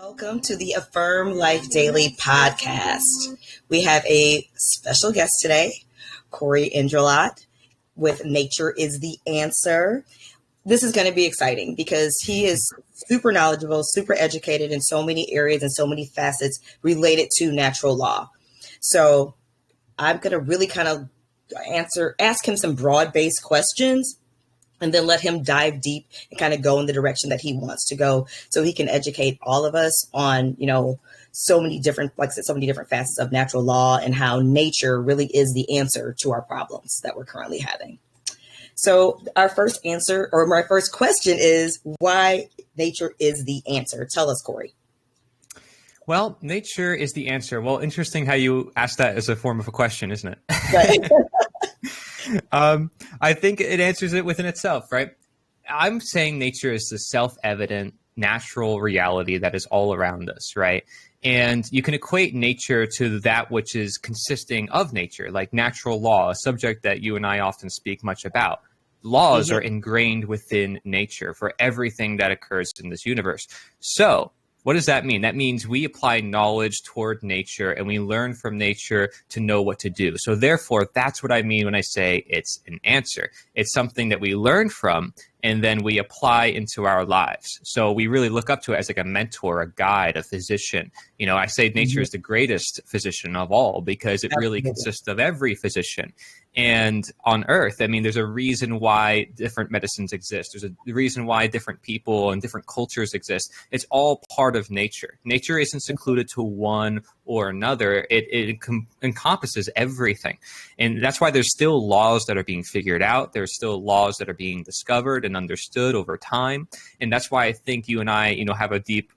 Welcome to the Affirm Life Daily podcast. We have a special guest today, Cory Endrulat with Nature is the Answer. This is going to be exciting because he is super knowledgeable, super educated in so many areas and so many facets related to natural law. So I'm going to really kind of ask him some broad-based questions and then let him dive deep and kind of go in the direction that he wants to go so he can educate all of us on, so many different, like I said, so many different facets of natural law and how nature really is the answer to our problems that we're currently having. So my first question is why nature is the answer. Tell us, Cory. Well, nature is the answer. Well, interesting how you asked that as a form of a question, isn't it? Right. I think it answers it within itself, right? I'm saying nature is the self-evident natural reality that is all around us, right? And you can equate nature to that which is consisting of nature, like natural law, a subject that you and I often speak much about. Laws are ingrained within nature for everything that occurs in this universe. So what does that mean? That means we apply knowledge toward nature and we learn from nature to know what to do. So therefore, that's what I mean when I say it's an answer. It's something that we learn from and then we apply into our lives. So we really look up to it as like a mentor, a guide, a physician. I say nature is the greatest physician of all because it really consists of every physician. And on Earth, there's a reason why different medicines exist. There's a reason why different people and different cultures exist. It's all part of nature. Nature isn't secluded to one or another. It encompasses everything. And that's why there's still laws that are being figured out. There's still laws that are being discovered and understood over time. And that's why I think you and I, have a deep,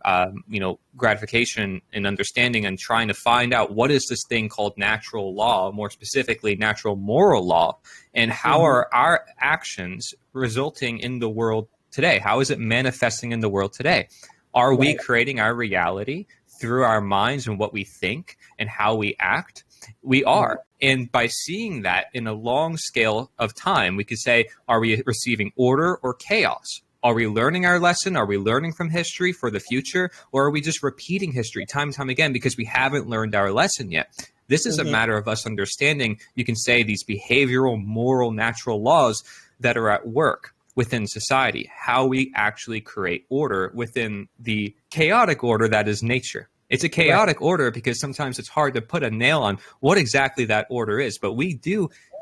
gratification and understanding and trying to find out what is this thing called natural law, more specifically natural moral law, and how are our actions resulting in the world today? How is it manifesting in the world today? Are we creating our reality through our minds and what we think and how we act? We are. And by seeing that in a long scale of time, we could say, are we receiving order or chaos? Are we learning our lesson? Are we learning from history for the future? Or are we just repeating history time and time again because we haven't learned our lesson yet? This is a matter of us understanding, you can say, these behavioral, moral, natural laws that are at work within society, how we actually create order within the chaotic order that is nature. It's a chaotic order because sometimes it's hard to put a nail on what exactly that order is, but we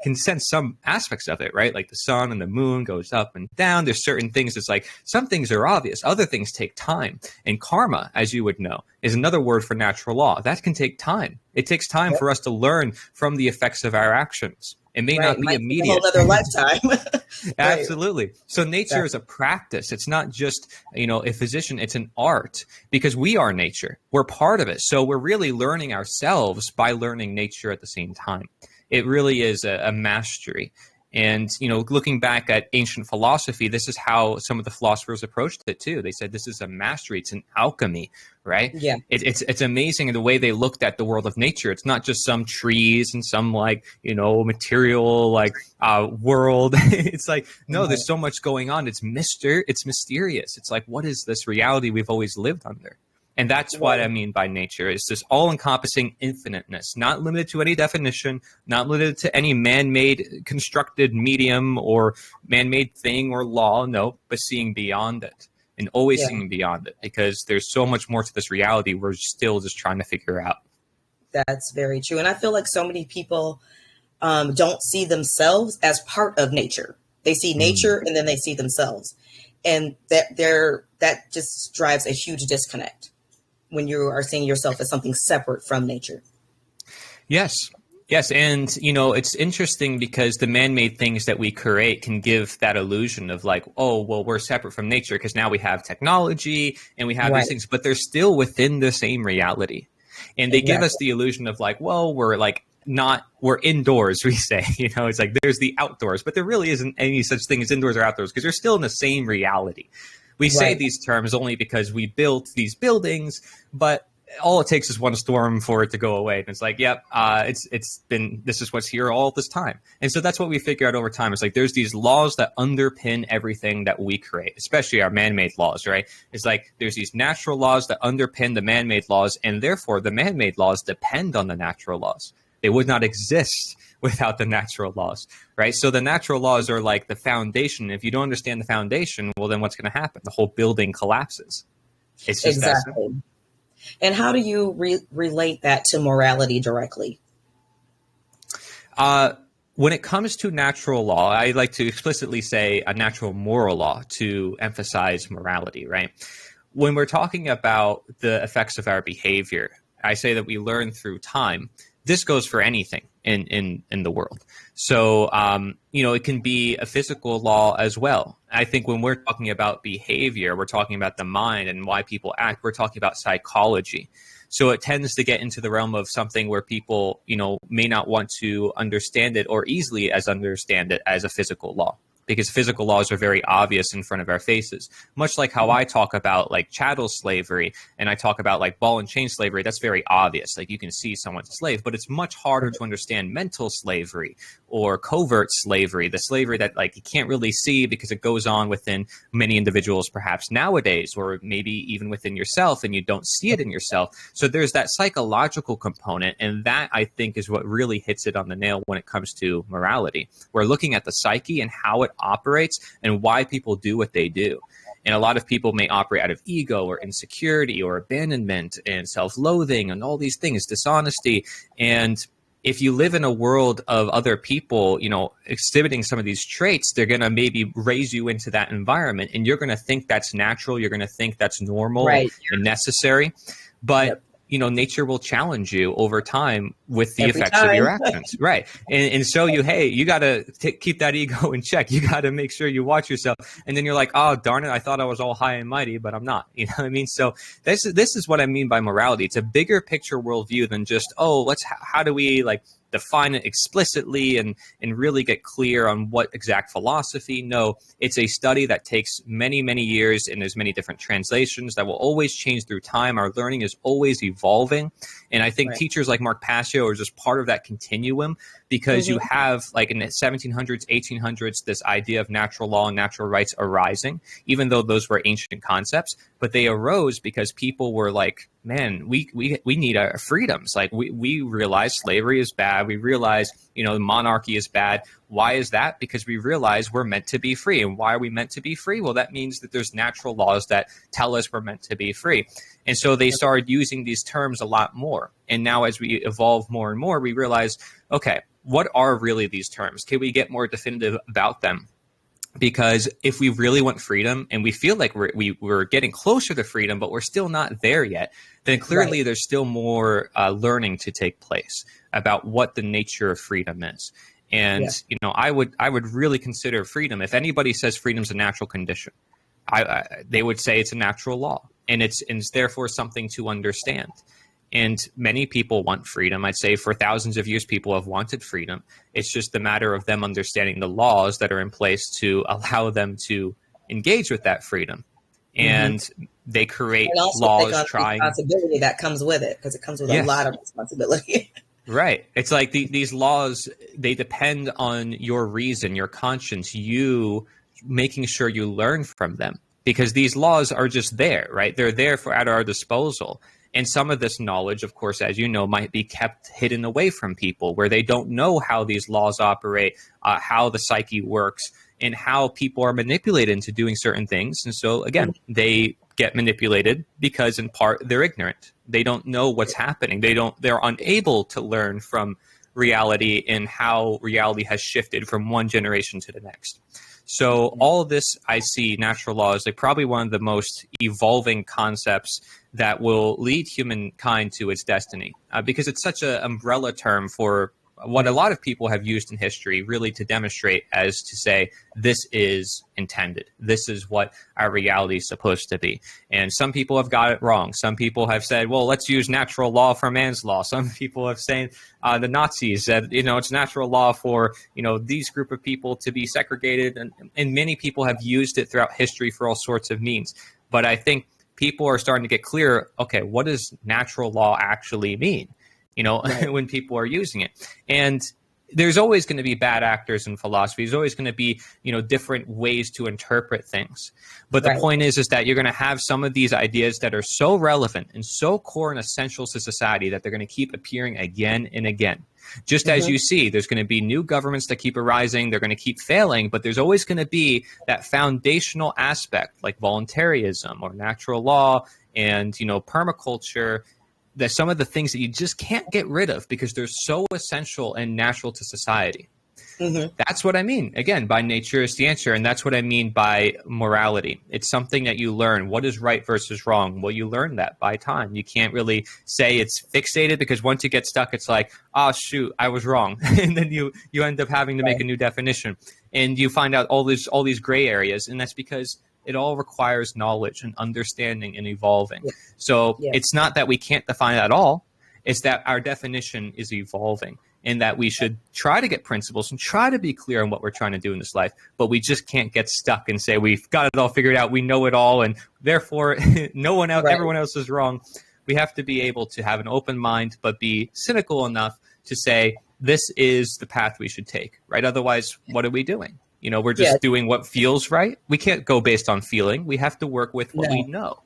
can sense some aspects of it, right? Like the sun and the moon goes up and down. There's certain things it's like some things are obvious. Other things take time. And karma, as you would know, is another word for natural law. That can take time. It takes time for us to learn from the effects of our actions. It may not be immediate. A whole other lifetime. Absolutely. So nature is a practice. It's not just, a physician. It's an art because we are nature. We're part of it. So we're really learning ourselves by learning nature at the same time. It really is a mastery. And, looking back at ancient philosophy, this is how some of the philosophers approached it too. They said, this is a mastery. It's an alchemy, right? Yeah. It's amazing in the way they looked at the world of nature. It's not just some trees and some material world. It's like, no, there's so much going on. It's mysterious. It's like, what is this reality we've always lived under? And that's what I mean by nature. It's this all-encompassing infiniteness, not limited to any definition, not limited to any man-made constructed medium or man-made thing or law, no, but seeing beyond it and always seeing beyond it because there's so much more to this reality we're still just trying to figure out. That's very true. And I feel like so many people don't see themselves as part of nature. They see nature and then they see themselves. And that just drives a huge disconnect when you are seeing yourself as something separate from nature. Yes. And, it's interesting because the man-made things that we create can give that illusion of like, oh, well, we're separate from nature because now we have technology and we have these things, but they're still within the same reality. And they give us the illusion of like, well, we're indoors, we say, it's like there's the outdoors, but there really isn't any such thing as indoors or outdoors because they're still in the same reality. We say these terms only because we built these buildings, but all it takes is one storm for it to go away. And it's like, yep, this is what's here all this time. And so that's what we figure out over time. It's like, there's these laws that underpin everything that we create, especially our man-made laws, right? It's like, there's these natural laws that underpin the man-made laws, and therefore the man-made laws depend on the natural laws. They would not exist without the natural laws, right? So the natural laws are like the foundation. If you don't understand the foundation, well, then what's going to happen? The whole building collapses. It's just exactly. And how do you relate that to morality directly? When it comes to natural law, I like to explicitly say a natural moral law to emphasize morality, right? When we're talking about the effects of our behavior, I say that we learn through time. This goes for anything in the world. So, it can be a physical law as well. I think when we're talking about behavior, we're talking about the mind and why people act. We're talking about psychology. So it tends to get into the realm of something where people, may not want to understand it or easily understand it as a physical law, because physical laws are very obvious in front of our faces. Much like how I talk about like chattel slavery and I talk about like ball and chain slavery, that's very obvious. Like you can see someone's a slave, but it's much harder to understand mental slavery or covert slavery, the slavery that like you can't really see because it goes on within many individuals perhaps nowadays, or maybe even within yourself and you don't see it in yourself. So there's that psychological component, and that I think is what really hits it on the nail when it comes to morality. We're looking at the psyche and how it operates and why people do what they do. And a lot of people may operate out of ego or insecurity or abandonment and self-loathing and all these things, dishonesty. And if you live in a world of other people, exhibiting some of these traits, they're going to maybe raise you into that environment, and you're going to think that's natural. You're going to think that's normal and necessary. But yep. Nature will challenge you over time with the effects of your actions. Right. And so you got to keep that ego in check. You got to make sure you watch yourself. And then you're like, oh, darn it, I thought I was all high and mighty, but I'm not. You know what I mean? So this is what I mean by morality. It's a bigger picture worldview than just, how do we like define it explicitly and really get clear on what exact philosophy. No, it's a study that takes many, many years, and there's many different translations that will always change through time. Our learning is always evolving. And I think teachers like Mark Passio are just part of that continuum, because you have like in the 1700s, 1800s, this idea of natural law and natural rights arising, even though those were ancient concepts, but they arose because people were like, man, we need our freedoms. Like we realize slavery is bad. We realize, monarchy is bad. Why is that? Because we realize we're meant to be free. And why are we meant to be free? Well, that means that there's natural laws that tell us we're meant to be free. And so they started using these terms a lot more. And now as we evolve more and more, we realize, okay, what are really these terms? Can we get more definitive about them? Because if we really want freedom and we feel like we're getting closer to freedom, but we're still not there yet, then clearly there's still more learning to take place about what the nature of freedom is. And, I would really consider freedom. If anybody says freedom's a natural condition, they would say it's a natural law, and it's therefore something to understand. And many people want freedom. I'd say for thousands of years, people have wanted freedom. It's just a matter of them understanding the laws that are in place to allow them to engage with that freedom. And they create laws trying. Responsibility that comes with it, because it comes with a lot of responsibility. Right. It's like these laws, they depend on your reason, your conscience, you making sure you learn from them, because these laws are just there, right? They're there at our disposal. And some of this knowledge, of course, as you know, might be kept hidden away from people, where they don't know how these laws operate, how the psyche works, and how people are manipulated into doing certain things. And so, again, they get manipulated because in part they're ignorant. They don't know what's happening. They're unable to learn from reality and how reality has shifted from one generation to the next. So all of this, I see natural law as like probably one of the most evolving concepts that will lead humankind to its destiny, because it's such an umbrella term for what a lot of people have used in history, really to demonstrate as to say, this is intended. This is what our reality is supposed to be. And some people have got it wrong. Some people have said, well, let's use natural law for man's law. Some people have said, the Nazis said, it's natural law for, these group of people to be segregated. And many people have used it throughout history for all sorts of means. But I think people are starting to get clear, okay, what does natural law actually mean? Right. When people are using it. And there's always going to be bad actors in philosophy. There's always going to be, different ways to interpret things. But the Right. point is that you're going to have some of these ideas that are so relevant and so core and essential to society that they're going to keep appearing again and again. Just as you see, there's going to be new governments that keep arising. They're going to keep failing, but there's always going to be that foundational aspect like voluntarism or natural law and, permaculture, that some of the things that you just can't get rid of because they're so essential and natural to society. That's what I mean, again, by nature is the answer. And that's what I mean by morality. It's something that you learn. What is right versus wrong? Well, you learn that by time. You can't really say it's fixated because once you get stuck, it's like, oh, shoot, I was wrong. And then you end up having to make a new definition. And you find out all these gray areas. And that's because it all requires knowledge and understanding and evolving. So it's not that we can't define it at all. It's that our definition is evolving and that we should try to get principles and try to be clear on what we're trying to do in this life. But we just can't get stuck and say we've got it all figured out. We know it all. And therefore, everyone else is wrong. We have to be able to have an open mind, but be cynical enough to say, this is the path we should take, right? Otherwise, what are we doing? We're just doing what feels right. We can't go based on feeling. We have to work with what we know.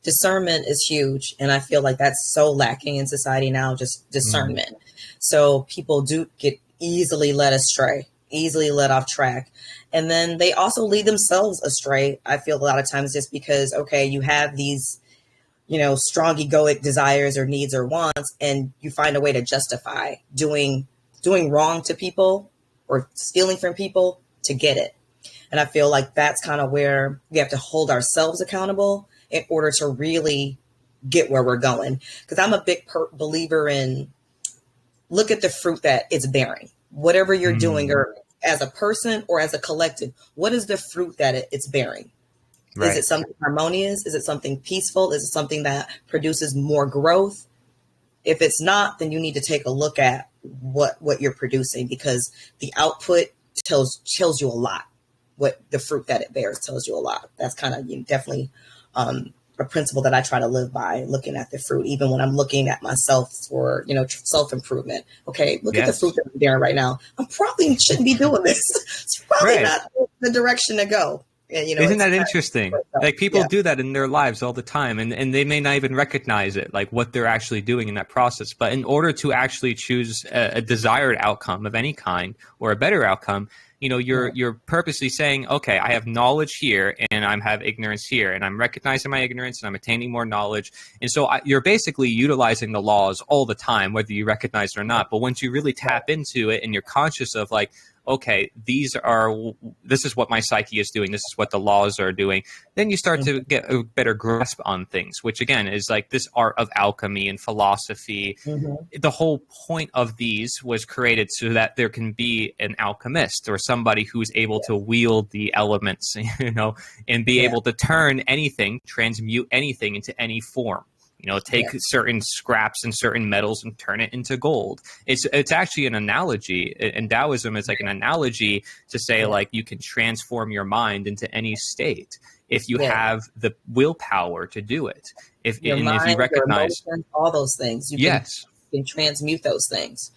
Discernment is huge. And I feel like that's so lacking in society now, just discernment. So people do get easily led astray, easily led off track. And then they also lead themselves astray. I feel a lot of times just because, okay, you have these, strong egoic desires or needs or wants, and you find a way to justify doing wrong to people or stealing from people to get it. And I feel like that's kind of where we have to hold ourselves accountable in order to really get where we're going. Because I'm a big believer in look at the fruit that it's bearing. Whatever you're doing, or as a person or as a collective, what is the fruit that it's bearing? Right. Is it something harmonious? Is it something peaceful? Is it something that produces more growth? If it's not, then you need to take a look at what you're producing, because the output tells you a lot. What the fruit that it bears tells you a lot. That's kind of definitely a principle that I try to live by, looking at the fruit, even when I'm looking at myself for, self-improvement. Okay, look at the fruit that I'm bearing right now. I probably shouldn't be doing this. It's probably not the direction to go. And, isn't that interesting? Like people do that in their lives all the time, and they may not even recognize it, like what they're actually doing in that process. But in order to actually choose a desired outcome of any kind or a better outcome, you're purposely saying, okay, I have knowledge here and I have ignorance here, and I'm recognizing my ignorance and I'm attaining more knowledge. And so you're basically utilizing the laws all the time, whether you recognize it or not. But once you really tap into it and you're conscious of like, okay, this is what my psyche is doing, this is what the laws are doing, then you start to get a better grasp on things, which again is like this art of alchemy and philosophy. The whole point of these was created so that there can be an alchemist or somebody who's able to wield the elements, and be able to turn anything, transmute anything into any form. Take certain scraps and certain metals and turn it into gold. It's actually an analogy, and Taoism is like an analogy to say like you can transform your mind into any state if you have the willpower to do it. If you recognize your emotions, all those things, you can transmute those things.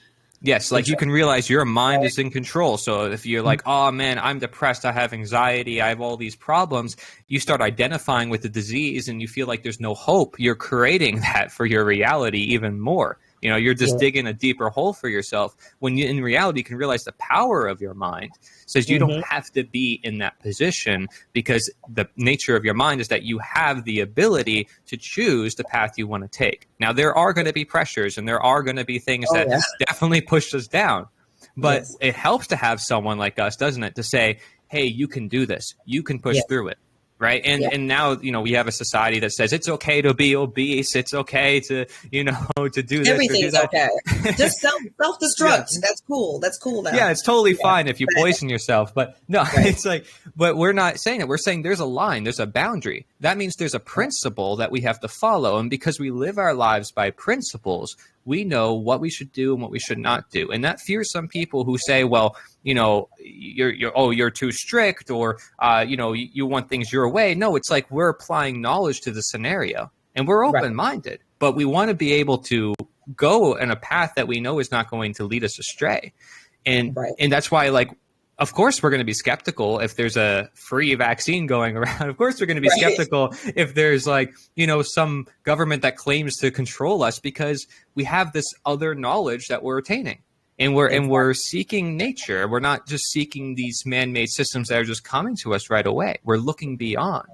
Yes, like you can realize your mind is in control. So if you're like, oh man, I'm depressed, I have anxiety, I have all these problems, you start identifying with the disease and you feel like there's no hope. You're creating that for your reality even more. You're just digging a deeper hole for yourself, when you, in reality, you can realize the power of your mind says you don't have to be in that position, because the nature of your mind is that you have the ability to choose the path you want to take. Now, there are going to be pressures and there are going to be things that definitely push us down, but it helps to have someone like us, doesn't it, to say, hey, you can do this. You can push through it. Right. And now, we have a society that says it's okay to be obese. It's okay to, to do this. Everything's okay. Just self-destruct. That's cool. That's cool now. Yeah, it's totally fine if you poison yourself. But no, it's like, but we're not saying that. We're saying there's a line, there's a boundary. that means there's a principle that we have to follow. And because we live our lives by principles, we know what we should do and what we should not do. And that fears some people who say, well, you're too strict, or, you want things your way. No, it's like we're applying knowledge to the scenario, and we're open-minded, but we want to be able to go in a path that we know is not going to lead us astray. And that's why, like, of course, we're going to be skeptical if there's a free vaccine going around. Of course, we're going to be skeptical if there's some government that claims to control us, because we have this other knowledge that we're attaining, and we're seeking nature. We're not just seeking these man-made systems that are just coming to us right away. We're looking beyond.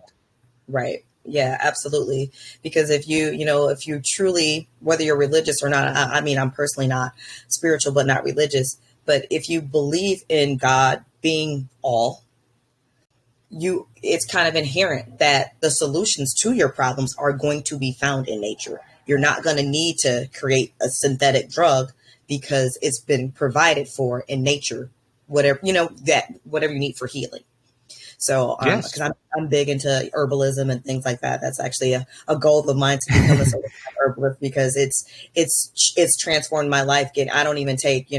Right. Yeah, absolutely. Because if you truly, whether you're religious or not, I mean, I'm personally not spiritual, but not religious. But if you believe in God being all, it's kind of inherent that the solutions to your problems are going to be found in nature. You're not going to need to create a synthetic drug because it's been provided for in nature, whatever you need for healing. So, because I'm big into herbalism and things like that. That's actually a goal of mine, to become a certified herbalist, because it's transformed my life. I don't even take,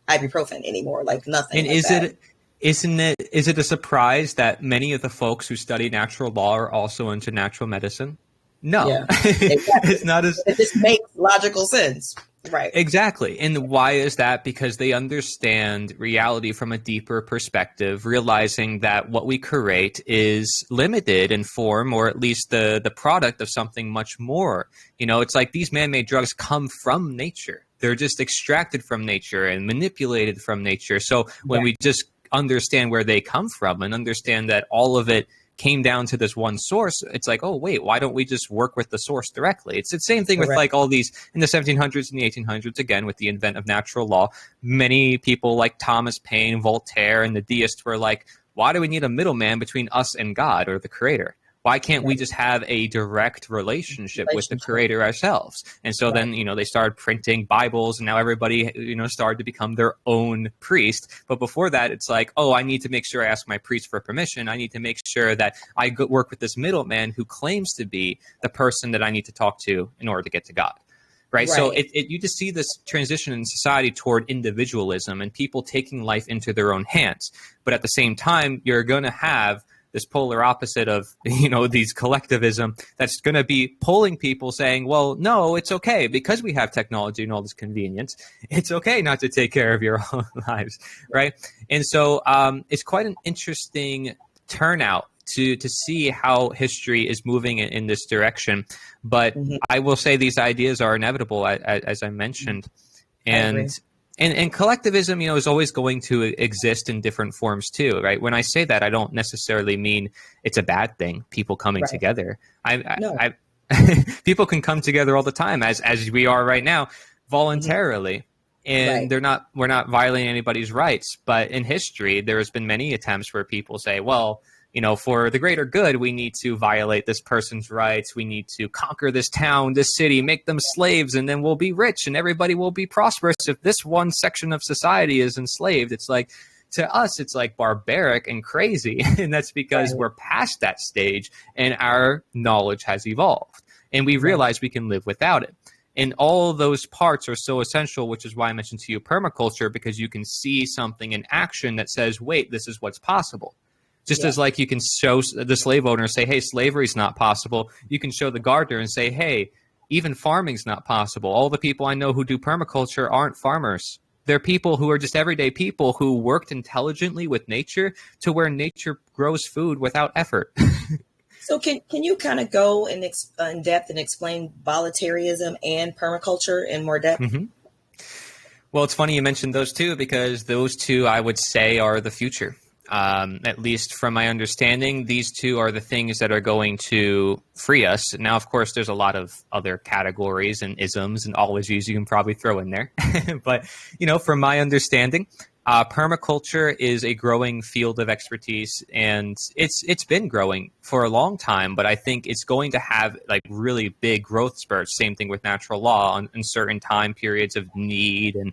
ibuprofen anymore, like nothing. And like is it a surprise that many of the folks who study natural law are also into natural medicine? No, exactly. It's not as. It just makes logical sense. Right. Exactly. And why is that? Because they understand reality from a deeper perspective, realizing that what we create is limited in form, or at least the product of something much more. It's like these man-made drugs come from nature. They're just extracted from nature and manipulated from nature. So when we just understand where they come from and understand that all of it came down to this one source, it's like, oh, wait, why don't we just work with the source directly? It's the same thing with like all these in the 1700s and the 1800s, again, with the advent of natural law. Many people like Thomas Paine, Voltaire, and the deists were like, why do we need a middleman between us and God or the creator? Why can't we just have a direct relationship with the creator ourselves? And so then, they started printing Bibles, and now everybody, started to become their own priest. But before that, it's like, oh, I need to make sure I ask my priest for permission. I need to make sure that I work with this middleman who claims to be the person that I need to talk to in order to get to God. Right. So you just see this transition in society toward individualism and people taking life into their own hands. But at the same time, you're going to have this polar opposite of, these collectivism that's going to be pulling people saying, well, no, it's okay because we have technology and all this convenience. It's okay not to take care of your own lives. Right. And so it's quite an interesting turnout to see how history is moving in this direction. But I will say these ideas are inevitable, as I mentioned. And collectivism, is always going to exist in different forms too, right? When I say that, I don't necessarily mean it's a bad thing, people coming together. People can come together all the time, as we are right now, voluntarily. And we're not violating anybody's rights. But in history, there has been many attempts where people say, well, for the greater good, we need to violate this person's rights. We need to conquer this town, this city, make them slaves, and then we'll be rich and everybody will be prosperous. If this one section of society is enslaved, it's like, to us, it's like barbaric and crazy. And that's because we're past that stage and our knowledge has evolved and we realize we can live without it. And all those parts are so essential, which is why I mentioned to you permaculture, because you can see something in action that says, wait, this is what's possible. Just as like you can show the slave owner and say, hey, slavery is not possible. You can show the gardener and say, hey, even farming is not possible. All the people I know who do permaculture aren't farmers. They're people who are just everyday people who worked intelligently with nature to where nature grows food without effort. So can you kind of go in depth and explain voluntarism and permaculture in more depth? Well, it's funny you mentioned those two, because those two, I would say, are the future. At least from my understanding, these two are the things that are going to free us. Now, of course, there's a lot of other categories and isms and ologies you can probably throw in there. But, from my understanding, permaculture is a growing field of expertise, and it's been growing for a long time, but I think it's going to have like really big growth spurts. Same thing with natural law in certain time periods of need and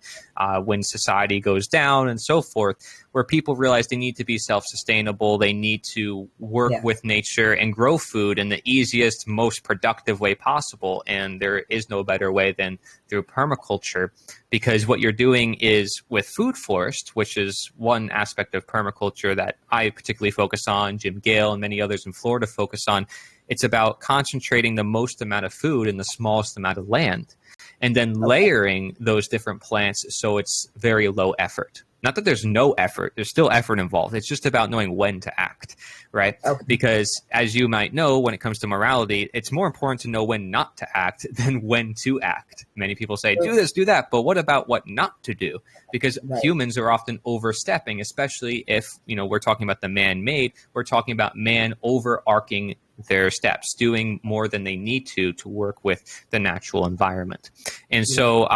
when society goes down and so forth. where people realize they need to be self-sustainable. They need to work with nature and grow food in the easiest, most productive way possible. And there is no better way than through permaculture, because what you're doing is with food forest, which is one aspect of permaculture that I particularly focus on, Jim Gale and many others in Florida focus on. It's about concentrating the most amount of food in the smallest amount of land, and then layering those different plants so it's very low effort. Not that there's no effort, there's still effort involved. It's just about knowing when to act, right? Because as you might know, when it comes to morality, it's more important to know when not to act than when to act. Many people say, do this, do that, but what about what not to do? Because humans are often overstepping, especially if, we're talking about the man-made, we're talking about man overarching their steps, doing more than they need to work with the natural environment. And so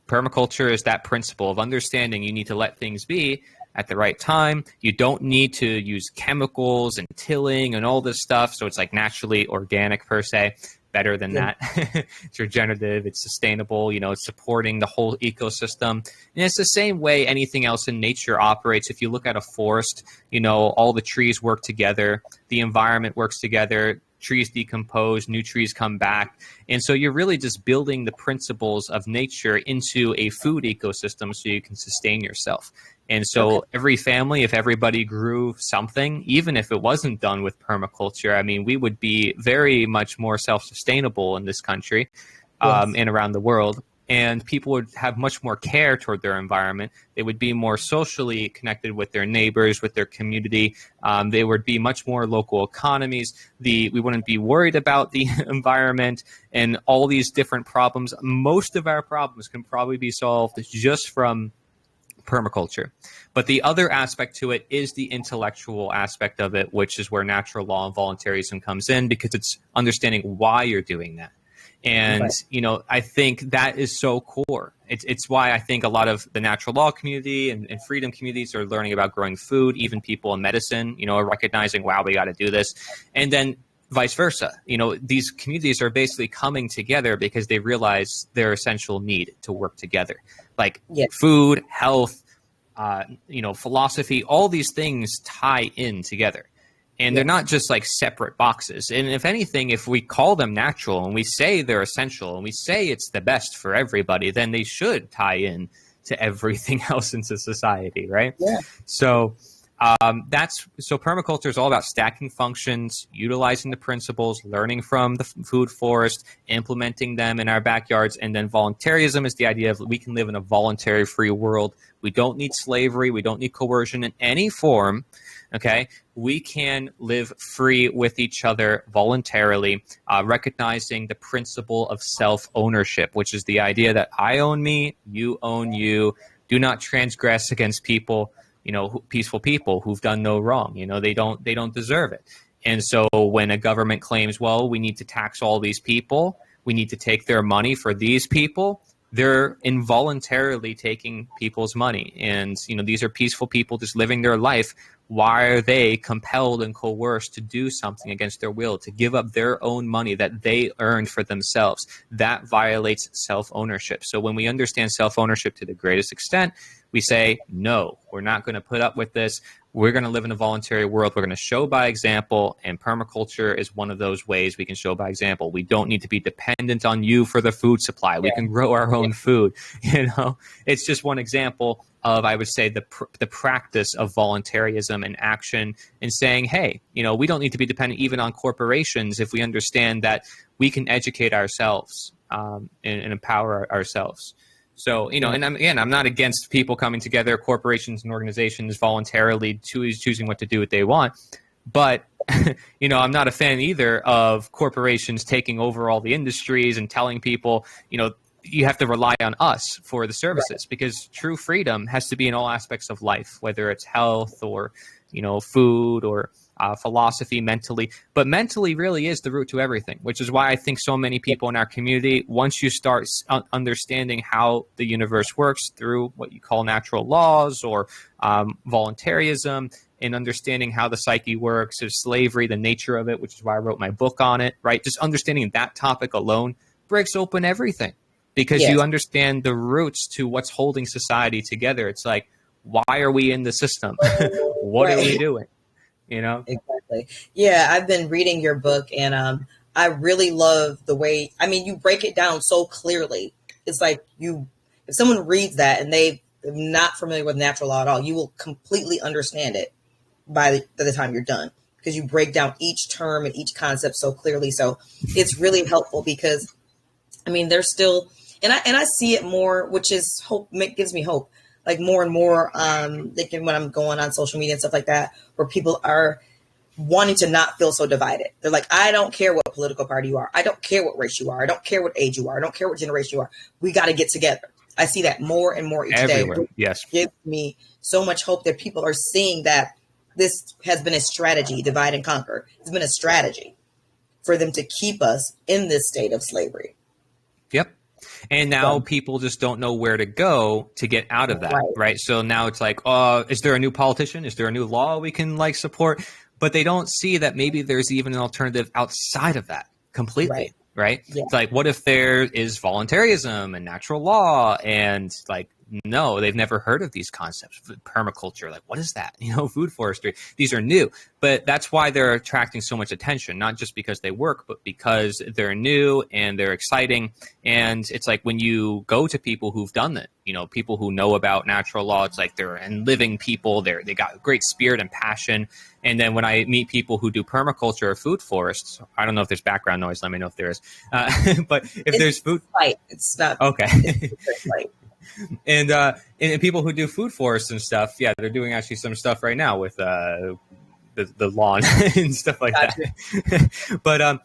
permaculture is that principle of understanding you need to let things be at the right time. You don't need to use chemicals and tilling and all this stuff. So it's like naturally organic per se, better than that. It's regenerative, it's sustainable, it's supporting the whole ecosystem. And it's the same way anything else in nature operates. If you look at a forest, all the trees work together, the environment works together, trees decompose, new trees come back. And so you're really just building the principles of nature into a food ecosystem so you can sustain yourself. And so every family, if everybody grew something, even if it wasn't done with permaculture, I mean, we would be very much more self-sustainable in this country and around the world. And people would have much more care toward their environment. They would be more socially connected with their neighbors, with their community. They would be much more local economies. We wouldn't be worried about the environment and all these different problems. Most of our problems can probably be solved just from permaculture. But the other aspect to it is the intellectual aspect of it, which is where natural law and voluntarism comes in, because it's understanding why you're doing that. And, I think that is so core. It's why I think a lot of the natural law community and freedom communities are learning about growing food. Even people in medicine, are recognizing, wow, we got to do this. And then vice versa. These communities are basically coming together because they realize their essential need to work together. Like food, health, philosophy, all these things tie in together. And they're not just like separate boxes. And if anything, if we call them natural and we say they're essential and we say it's the best for everybody, then they should tie in to everything else into society, right? Yeah. So permaculture is all about stacking functions, utilizing the principles, learning from the food forest, implementing them in our backyards. And then voluntarism is the idea of we can live in a voluntary free world. We don't need slavery. We don't need coercion in any form. Okay, we can live free with each other voluntarily, recognizing the principle of self-ownership, which is the idea that I own me, you own you. Do not transgress against people, peaceful people who've done no wrong. They don't deserve it. And so when a government claims, well, we need to tax all these people, we need to take their money for these people, they're involuntarily taking people's money. And, these are peaceful people just living their life. Why are they compelled and coerced to do something against their will, to give up their own money that they earned for themselves? That violates self-ownership. So when we understand self-ownership to the greatest extent, we say, no, we're not going to put up with this. We're going to live in a voluntary world. We're going to show by example, and permaculture is one of those ways we can show by example. We don't need to be dependent on you for the food supply. We can grow our own food. It's just one example of, I would say, the practice of voluntarism and action, and saying, hey, we don't need to be dependent even on corporations if we understand that we can educate ourselves and empower ourselves. So, and I'm not against people coming together, corporations and organizations voluntarily choosing what to do what they want. But, I'm not a fan either of corporations taking over all the industries and telling people, you have to rely on us for the services, because true freedom has to be in all aspects of life, whether it's health or, food or philosophy, mentally. But mentally really is the root to everything, which is why I think so many people in our community, once you start understanding how the universe works through what you call natural laws or voluntarism, and understanding how the psyche works, or slavery, the nature of it, which is why I wrote my book on it, right? Just understanding that topic alone breaks open everything, because you understand the roots to what's holding society together. It's like, Why are we in the system? What are we doing? You know? Exactly. Yeah, I've been reading your book, and I really love the way, I mean, you break it down so clearly. It's like if someone reads that and they're not familiar with natural law at all, you will completely understand it by the time you're done, because you break down each term and each concept so clearly. So it's really helpful because, I mean, there's still, and I see it more, which is hope, gives me hope, like more and more, thinking when I'm going on social media and stuff like that, where people are wanting to not feel so divided. They're like, I don't care what political party you are. I don't care what race you are. I don't care what age you are. I don't care what generation you are. We got to get together. I see that more and more each Everywhere. day. Yes. It gives me so much hope that people are seeing that this has been a strategy, divide and conquer. It's been a strategy for them to keep us in this state of slavery. Yep. And now people just don't know where to go to get out of that, right? So now it's like, is there a new politician? Is there a new law we can like support? But they don't see that maybe there's even an alternative outside of that completely, right? Yeah. It's like, what if there is voluntarism and natural law and like, no, they've never heard of these concepts. Permaculture, like, what is that? You know, food forestry, these are new. But that's why they're attracting so much attention, not just because they work, but because they're new and they're exciting. And it's like when you go to people who've done it, you know, people who know about natural law, it's like they're living people. They got great spirit and passion. And then when I meet people who do permaculture or food forests, I don't know if there's background noise. Let me know if there is. But if there's food, it's not okay. It's light. And people who do food forests and stuff, yeah, they're doing actually some stuff right now with the lawn and stuff like that.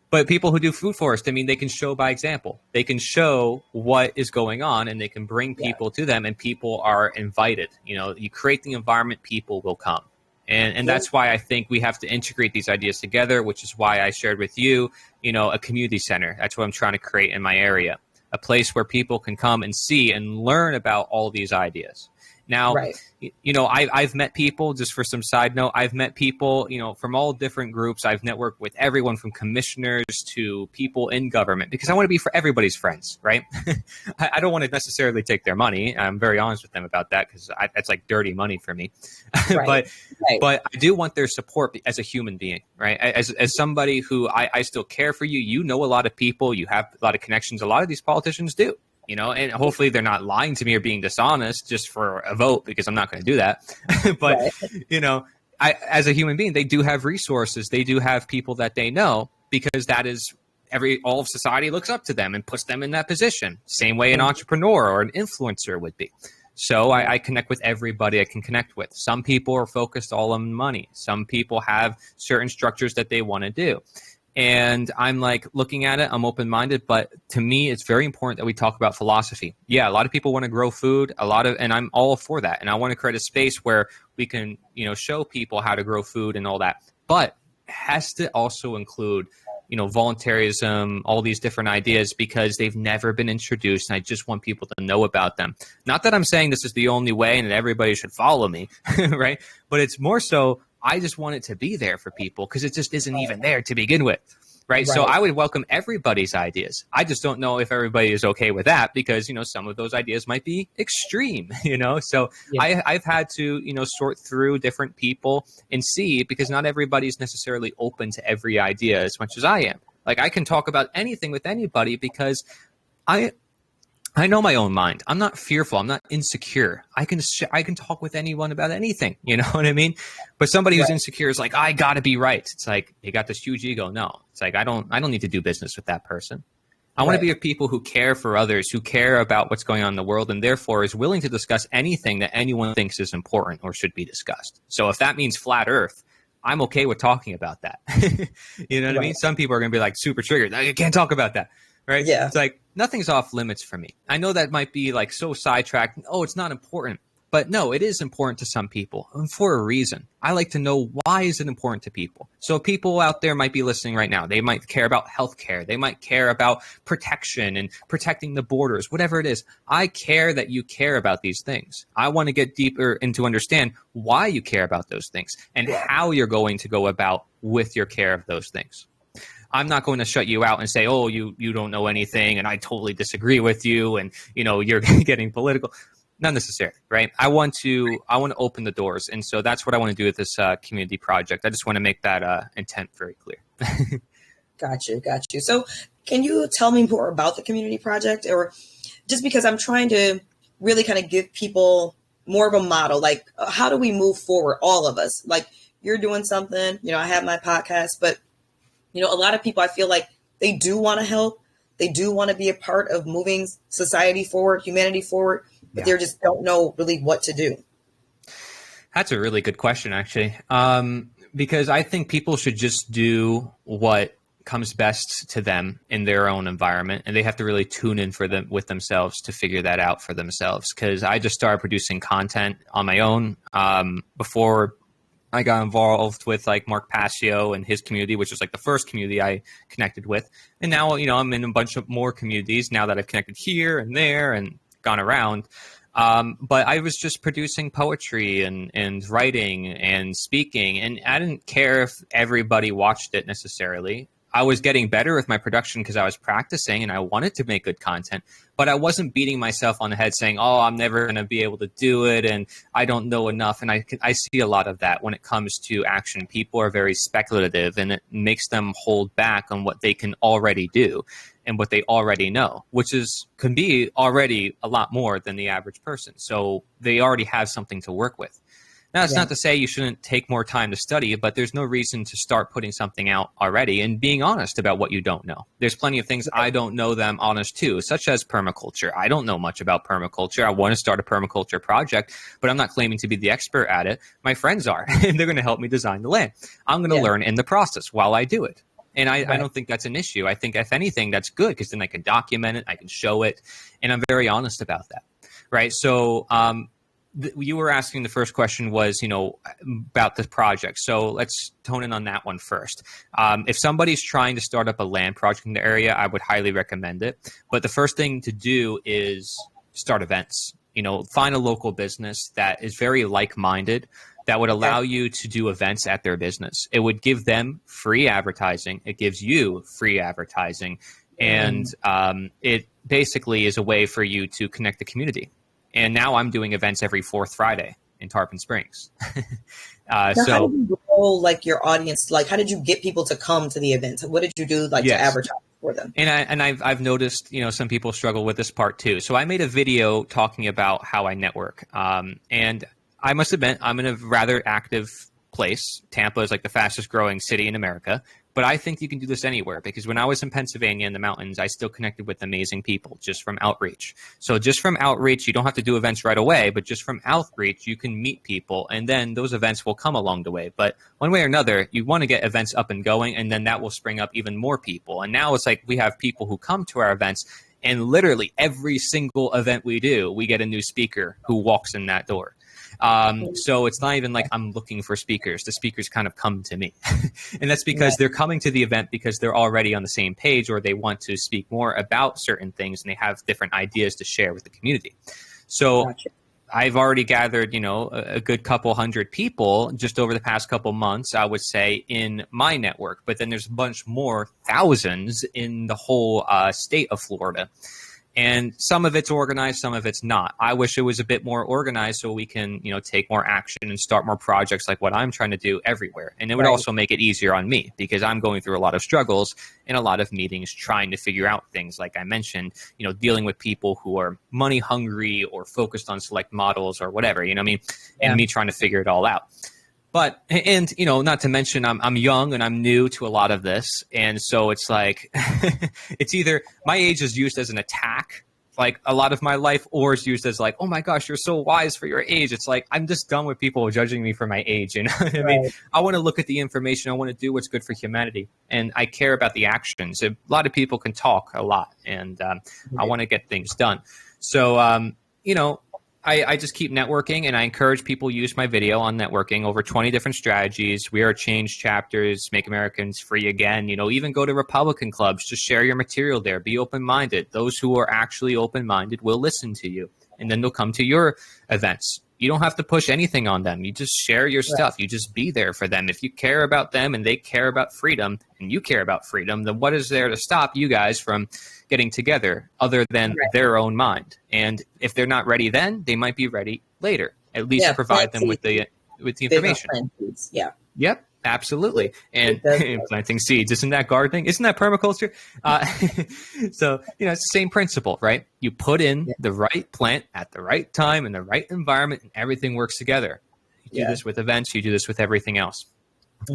But people who do food forest, I mean, they can show by example. They can show what is going on, and they can bring people to them, and people are invited. You know, you create the environment, people will come. And that's why I think we have to integrate these ideas together, which is why I shared with you, you know, a community center. That's what I'm trying to create in my area. A place where people can come and see and learn about all these ideas. Now, you know, I've met people, just for some side note, I've met people, you know, from all different groups. I've networked with everyone from commissioners to people in government, because I want to be for everybody's friends, right? I don't want to necessarily take their money. I'm very honest with them about that, because that's like dirty money for me. But I do want their support as a human being, right? As somebody who I still care for you. You know a lot of people. You have a lot of connections. A lot of these politicians do. You know, and hopefully they're not lying to me or being dishonest just for a vote, because I'm not going to do that. But, you know, as a human being, they do have resources. They do have people that they know, because that is all of society looks up to them and puts them in that position. Same way an entrepreneur or an influencer would be. So I connect with everybody I can connect with. Some people are focused all on money. Some people have certain structures that they want to do. And I'm like looking at it, I'm open-minded, but to me, it's very important that we talk about philosophy. Yeah, a lot of people want to grow food, and I'm all for that. And I want to create a space where we can, you know, show people how to grow food and all that. But it has to also include, you know, voluntarism, all these different ideas, because they've never been introduced. And I just want people to know about them. Not that I'm saying this is the only way and that everybody should follow me, right? But it's more so, I just want it to be there for people, because it just isn't even there to begin with, right? So I would welcome everybody's ideas. I just don't know if everybody is okay with that, because, you know, some of those ideas might be extreme, you know? So I've had to, you know, sort through different people and see, because not everybody's necessarily open to every idea as much as I am. Like, I can talk about anything with anybody, because I know my own mind. I'm not fearful. I'm not insecure. I can talk with anyone about anything. You know what I mean? But somebody who's insecure is like, I gotta be right. It's like, they got this huge ego. No, it's like, I don't need to do business with that person. I want to be with people who care for others, who care about what's going on in the world, and therefore is willing to discuss anything that anyone thinks is important or should be discussed. So if that means flat Earth, I'm okay with talking about that. You know what I mean? Some people are going to be like super triggered. I can't talk about that. Right? Yeah. It's like, nothing's off limits for me. I know that might be like so sidetracked. Oh, it's not important. But no, it is important to some people, and for a reason. I like to know, why is it important to people? So people out there might be listening right now. They might care about healthcare. They might care about protection and protecting the borders, whatever it is. I care that you care about these things. I want to get deeper and to understand why you care about those things and how you're going to go about with your care of those things. I'm not going to shut you out and say, oh, you don't know anything and I totally disagree with you and, you know, you're getting political. Not necessarily, right? I want to open the doors. And so that's what I want to do with this community project. I just want to make that intent very clear. Got you. So can you tell me more about the community project, or just because I'm trying to really kind of give people more of a model, like how do we move forward, all of us? Like you're doing something, I have my podcast, but a lot of people, I feel like they do want to help. They do want to be a part of moving society forward, humanity forward, but they just don't know really what to do. That's a really good question, actually, because I think people should just do what comes best to them in their own environment, and they have to really tune in for them with themselves to figure that out for themselves. Because I just started producing content on my own before I got involved with like Mark Passio and his community, which was like the first community I connected with. And now, I'm in a bunch of more communities now that I've connected here and there and gone around. But I was just producing poetry and writing and speaking, and I didn't care if everybody watched it necessarily. I was getting better with my production because I was practicing and I wanted to make good content, but I wasn't beating myself on the head saying, oh, I'm never going to be able to do it and I don't know enough. And I see a lot of that when it comes to action. People are very speculative, and it makes them hold back on what they can already do and what they already know, which can be already a lot more than the average person. So they already have something to work with. Now, it's not to say you shouldn't take more time to study, but there's no reason to start putting something out already and being honest about what you don't know. There's plenty of things I don't know that I'm honest to, such as permaculture. I don't know much about permaculture. I want to start a permaculture project, but I'm not claiming to be the expert at it. My friends are, and they're going to help me design the land. I'm going to learn in the process while I do it. And I don't think that's an issue. I think, if anything, that's good, because then I can document it, I can show it, and I'm very honest about that, right? So you were asking, the first question was, about the project. So let's tone in on that one first. If somebody's trying to start up a land project in the area, I would highly recommend it. But the first thing to do is start events. Find a local business that is very like-minded, that would allow you to do events at their business. It would give them free advertising. It gives you free advertising. And it basically is a way for you to connect the community. And now I'm doing events every fourth Friday in Tarpon Springs. How did you grow your audience? How did you get people to come to the events? What did you do to advertise for them? And I've noticed, some people struggle with this part too. So I made a video talking about how I network. And I must admit, I'm in a rather active place. Tampa is the fastest growing city in America. But I think you can do this anywhere, because when I was in Pennsylvania in the mountains, I still connected with amazing people just from outreach. So just from outreach, you don't have to do events right away, but just from outreach, you can meet people, and then those events will come along the way. But one way or another, you want to get events up and going, and then that will spring up even more people. And now it's we have people who come to our events, and literally every single event we do, we get a new speaker who walks in that door. So it's not even I'm looking for speakers. The speakers kind of come to me. And that's because they're coming to the event because they're already on the same page, or they want to speak more about certain things, and they have different ideas to share with the community. So I've already gathered, a good couple hundred people just over the past couple months, I would say, in my network. But then there's a bunch more, thousands in the whole state of Florida. And some of it's organized, some of it's not. I wish it was a bit more organized so we can, take more action and start more projects like what I'm trying to do everywhere. And it would also make it easier on me, because I'm going through a lot of struggles in a lot of meetings trying to figure out things, like I mentioned, dealing with people who are money hungry or focused on select models or whatever, and me trying to figure it all out. But, and, not to mention I'm young and I'm new to a lot of this. And so it's it's either my age is used as an attack, a lot of my life, or is used as oh my gosh, you're so wise for your age. It's I'm just done with people judging me for my age. You know what I mean? I want to look at the information. I want to do what's good for humanity. And I care about the actions. A lot of people can talk a lot, and I want to get things done. So, I just keep networking, and I encourage people to use my video on networking. Over 20 different strategies. We are change chapters, make Americans free again. Even go to Republican clubs, just share your material there. Be open-minded. Those who are actually open-minded will listen to you, and then they'll come to your events. You don't have to push anything on them. You just share your stuff. You just be there for them. If you care about them and they care about freedom and you care about freedom, then what is there to stop you guys from getting together other than their own mind? And if they're not ready then, they might be ready later. At least provide them with the information. Yeah. Yep. Absolutely. And planting seeds, isn't that gardening? Isn't that permaculture? So, it's the same principle, right? You put in the right plant at the right time in the right environment and everything works together. You do this with events. You do this with everything else.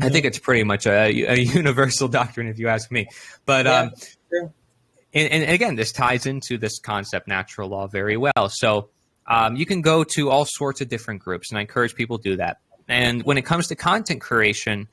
I think it's pretty much a universal doctrine if you ask me. But, and again, this ties into this concept, natural law, very well. So you can go to all sorts of different groups, and I encourage people to do that. And when it comes to content creation,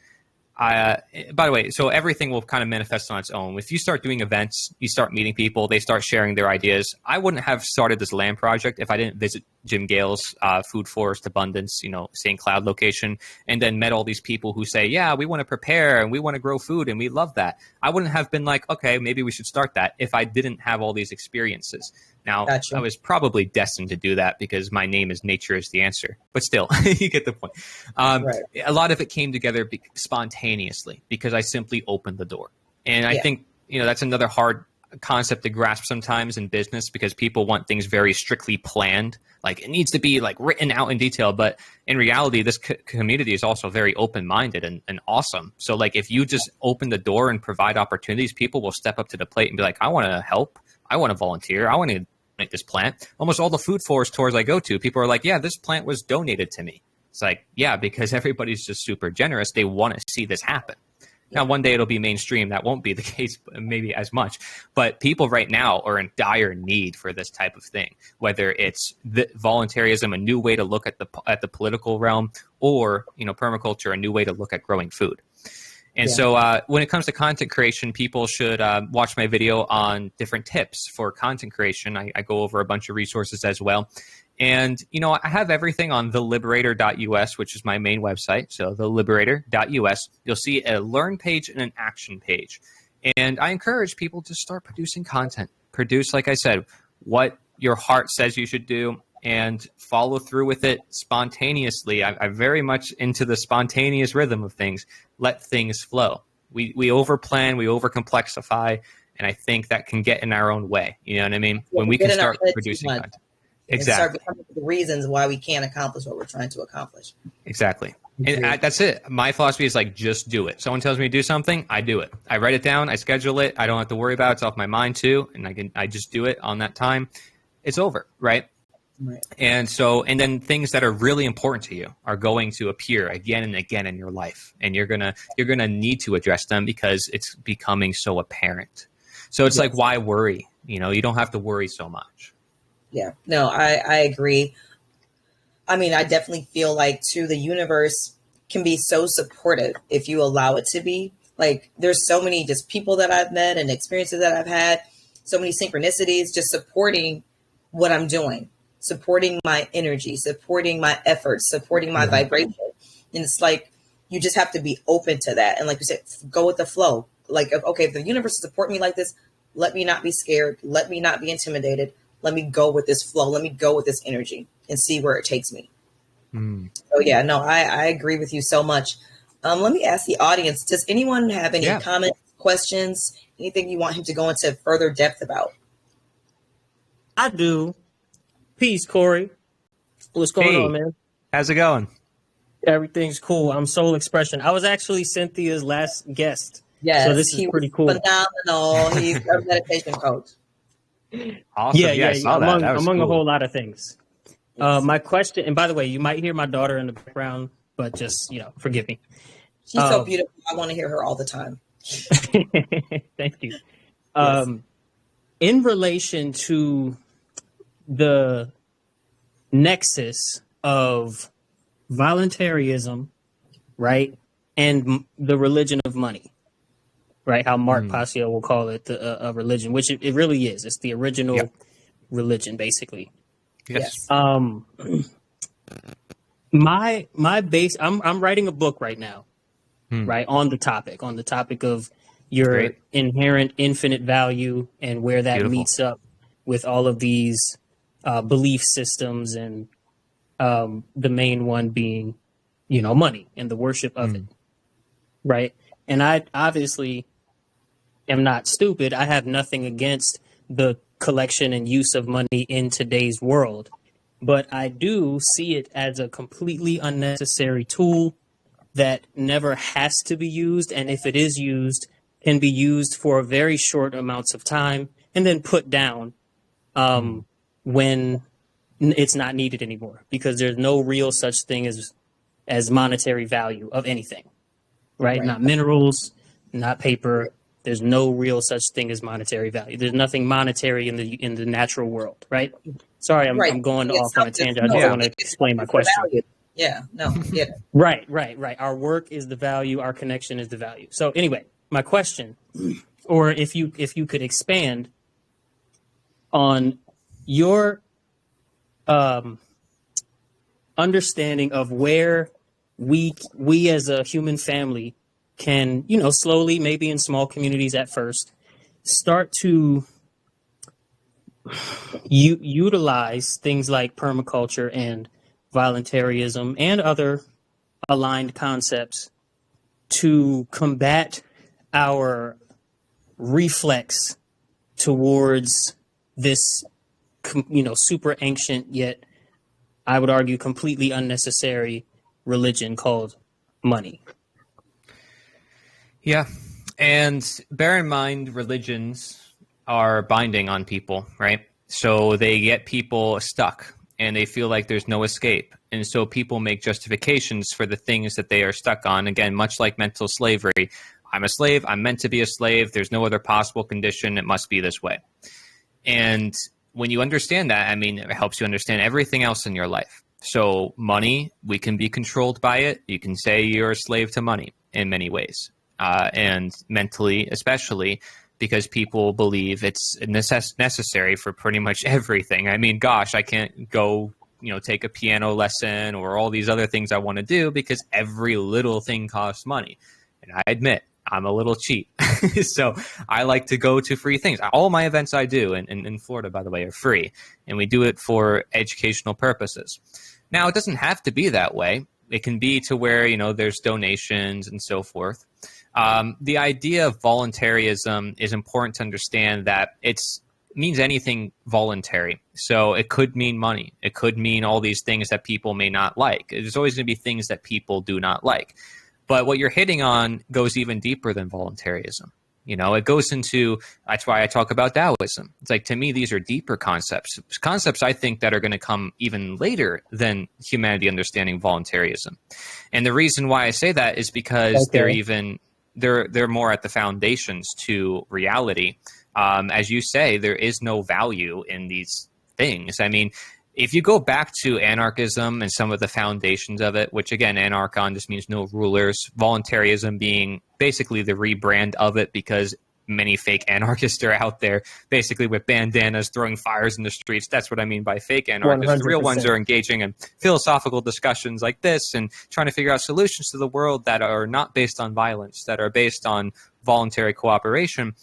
by the way, so everything will kind of manifest on its own. If you start doing events, you start meeting people, they start sharing their ideas. I wouldn't have started this land project if I didn't visit Jim Gale's Food Forest Abundance, St. Cloud location, and then met all these people who say, yeah, we want to prepare and we want to grow food and we love that. I wouldn't have been like, okay, maybe we should start that if I didn't have all these experiences. Now, I was probably destined to do that because my name is Nature is the Answer. But still, you get the point. A lot of it came together spontaneously because I simply opened the door. And I think, that's another hard concept to grasp sometimes in business because people want things very strictly planned. Like it needs to be like written out in detail. But in reality, this community is also very open-minded and awesome. So like if you just open the door and provide opportunities, people will step up to the plate and be like, I want to help. I want to volunteer. I want to donate this plant. Almost all the food forest tours I go to, people are like, yeah, this plant was donated to me. It's like, yeah, because everybody's just super generous. They want to see this happen. Now, one day it'll be mainstream. That won't be the case, maybe as much. But people right now are in dire need for this type of thing, whether it's voluntarism, a new way to look at the political realm, or permaculture, a new way to look at growing food. And so when it comes to content creation, people should watch my video on different tips for content creation. I go over a bunch of resources as well. And, I have everything on theliberator.us, which is my main website. So theliberator.us, you'll see a learn page and an action page. And I encourage people to start producing content. Produce, like I said, what your heart says you should do and follow through with it spontaneously. I'm very much into the spontaneous rhythm of things. Let things flow. We overplan, we overcomplexify, and I think that can get in our own way. You know what I mean? When we can start producing content. Exactly. And start coming up with the reasons why we can't accomplish what we're trying to accomplish. Exactly. And that's it. My philosophy is like, just do it. Someone tells me to do something, I do it. I write it down, I schedule it. I don't have to worry about it. It's off my mind too. And I just do it on that time. It's over. Right. And then things that are really important to you are going to appear again and again in your life. And you're going to need to address them because it's becoming so apparent. So it's like, why worry? You don't have to worry so much. Yeah, no, I agree. I mean, I definitely feel like too, the universe can be so supportive if you allow it to be. Like there's so many just people that I've met and experiences that I've had, so many synchronicities, just supporting what I'm doing, supporting my energy, supporting my efforts, supporting my vibration. And it's like, you just have to be open to that. And like you said, go with the flow. Like, okay, if the universe support me like this, let me not be scared. Let me not be intimidated. Let me go with this flow. Let me go with this energy and see where it takes me. So yeah, no, I agree with you so much. Let me ask the audience, does anyone have any comments, questions, anything you want him to go into further depth about? I do. Peace, Cory. What's going on, man? How's it going? Everything's cool. I'm Soul Expression. I was actually Cynthia's last guest. Yes, so this is pretty cool. Phenomenal. He's a meditation coach. Awesome. Yeah, I saw that. That was among cool. a whole lot of things. Yes. My question, and by the way, you might hear my daughter in the background, but just, forgive me. She's so beautiful. I want to hear her all the time. Thank you. Yes. In relation to the nexus of voluntarism, right, and the religion of money, right? How Mark Passio will call it a religion, which it really is. It's the original religion, basically. Yes. My base. I'm writing a book right now, right, on the topic of your inherent infinite value and where that meets up with all of these belief systems and The main one being, money and the worship of it, right? And I obviously am not stupid. I have nothing against the collection and use of money in today's world, but I do see it as a completely unnecessary tool that never has to be used, and if it is used, can be used for very short amounts of time and then put down when it's not needed anymore, because there's no real such thing as monetary value of anything, right? Not minerals, not paper. There's no real such thing as monetary value. There's nothing monetary in the natural world, right? Sorry, I'm going off on a tangent. I just want to explain my question. Yeah, no, yeah. Right. Our work is the value. Our connection is the value. So anyway, my question, or if you could expand on your understanding of where we as a human family can, slowly, maybe in small communities at first, start to utilize things like permaculture and voluntarism and other aligned concepts to combat our reflex towards this, super ancient yet, I would argue, completely unnecessary religion called money. Yeah. And bear in mind, religions are binding on people, right? So they get people stuck and they feel like there's no escape. And so people make justifications for the things that they are stuck on. Again, much like mental slavery. I'm a slave. I'm meant to be a slave. There's no other possible condition. It must be this way. And when you understand that, it helps you understand everything else in your life. So money, we can be controlled by it. You can say you're a slave to money in many ways. And mentally, especially, because people believe it's necessary for pretty much everything. Gosh, I can't go, take a piano lesson or all these other things I want to do because every little thing costs money. And I admit, I'm a little cheap. So I like to go to free things. All my events I do in Florida, by the way, are free. And we do it for educational purposes. Now, it doesn't have to be that way. It can be to where, there's donations and so forth. The idea of voluntarism is important to understand that it means anything voluntary. So it could mean money. It could mean all these things that people may not like. There's always going to be things that people do not like. But what you're hitting on goes even deeper than voluntarism. It goes into, that's why I talk about Taoism. It's like, to me, these are deeper concepts I think that are going to come even later than humanity understanding voluntarism. And the reason why I say that is because they're more at the foundations to reality. As you say, there is no value in these things. If you go back to anarchism and some of the foundations of it, which again, anarchon just means no rulers, voluntarism being basically the rebrand of it, because many fake anarchists are out there basically with bandanas throwing fires in the streets. That's what I mean by fake anarchists. 100%. The real ones are engaging in philosophical discussions like this and trying to figure out solutions to the world that are not based on violence, that are based on voluntary cooperation.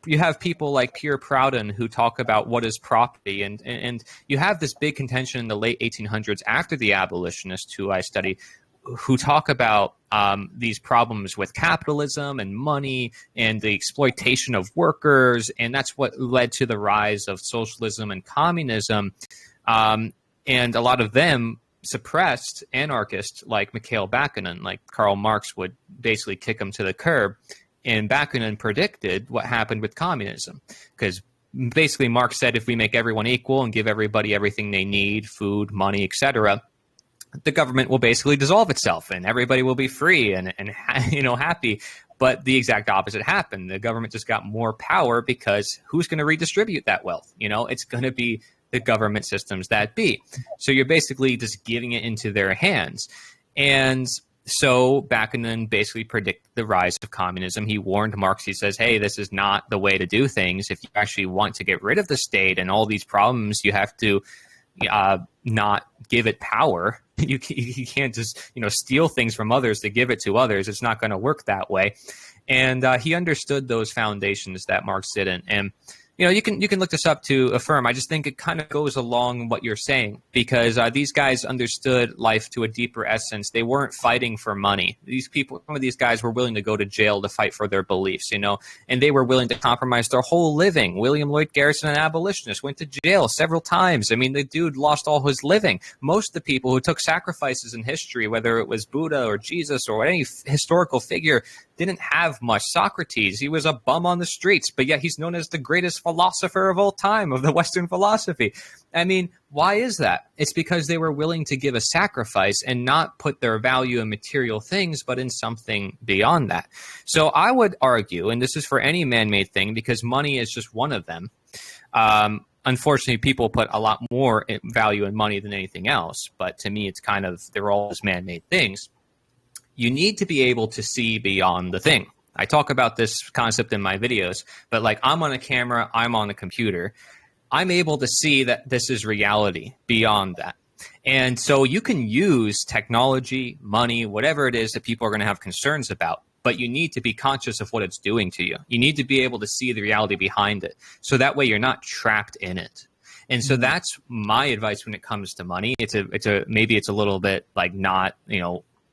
You have people like Pierre Proudhon who talk about what is property, and you have this big contention in the late 1800s after the abolitionists who I study, who talk about these problems with capitalism and money and the exploitation of workers, and that's what led to the rise of socialism and communism. And a lot of them suppressed anarchists like Mikhail Bakunin, like Karl Marx would basically kick them to the curb. And Bakunin predicted what happened with communism, because basically Marx said if we make everyone equal and give everybody everything they need, food, money, etc., the government will basically dissolve itself and everybody will be free and happy. But the exact opposite happened. The government just got more power because who's going to redistribute that wealth? It's going to be the government systems that be. So you're basically just giving it into their hands. And so Bakunin basically predicted the rise of communism. He warned Marx. He says, hey, this is not the way to do things. If you actually want to get rid of the state and all these problems, you have to not give it power. You can't just steal things from others to give it to others. It's not going to work that way. And he understood those foundations that Marx didn't. And you can look this up to Affirm. I just think it kind of goes along what you're saying, because these guys understood life to a deeper essence. They weren't fighting for money. Some of these guys were willing to go to jail to fight for their beliefs, and they were willing to compromise their whole living. William Lloyd Garrison, an abolitionist, went to jail several times. I mean, the dude lost all his living. Most of the people who took sacrifices in history, whether it was Buddha or Jesus or any historical figure, didn't have much. Socrates, he was a bum on the streets, but yet he's known as the greatest philosopher of all time, of the Western philosophy. I mean, why is that? It's because they were willing to give a sacrifice and not put their value in material things, but in something beyond that. So I would argue, and this is for any man-made thing, because money is just one of them. Unfortunately, people put a lot more value in money than anything else, but to me, it's kind of, they're all just man-made things. You need to be able to see beyond the thing. I talk about this concept in my videos, but like, I'm on a camera, I'm on a computer. I'm able to see that this is reality beyond that. And so you can use technology, money, whatever it is that people are going to have concerns about, but you need to be conscious of what it's doing to you. You need to be able to see the reality behind it. So that way you're not trapped in it. And so that's my advice when it comes to money. Maybe it's a little bit like not,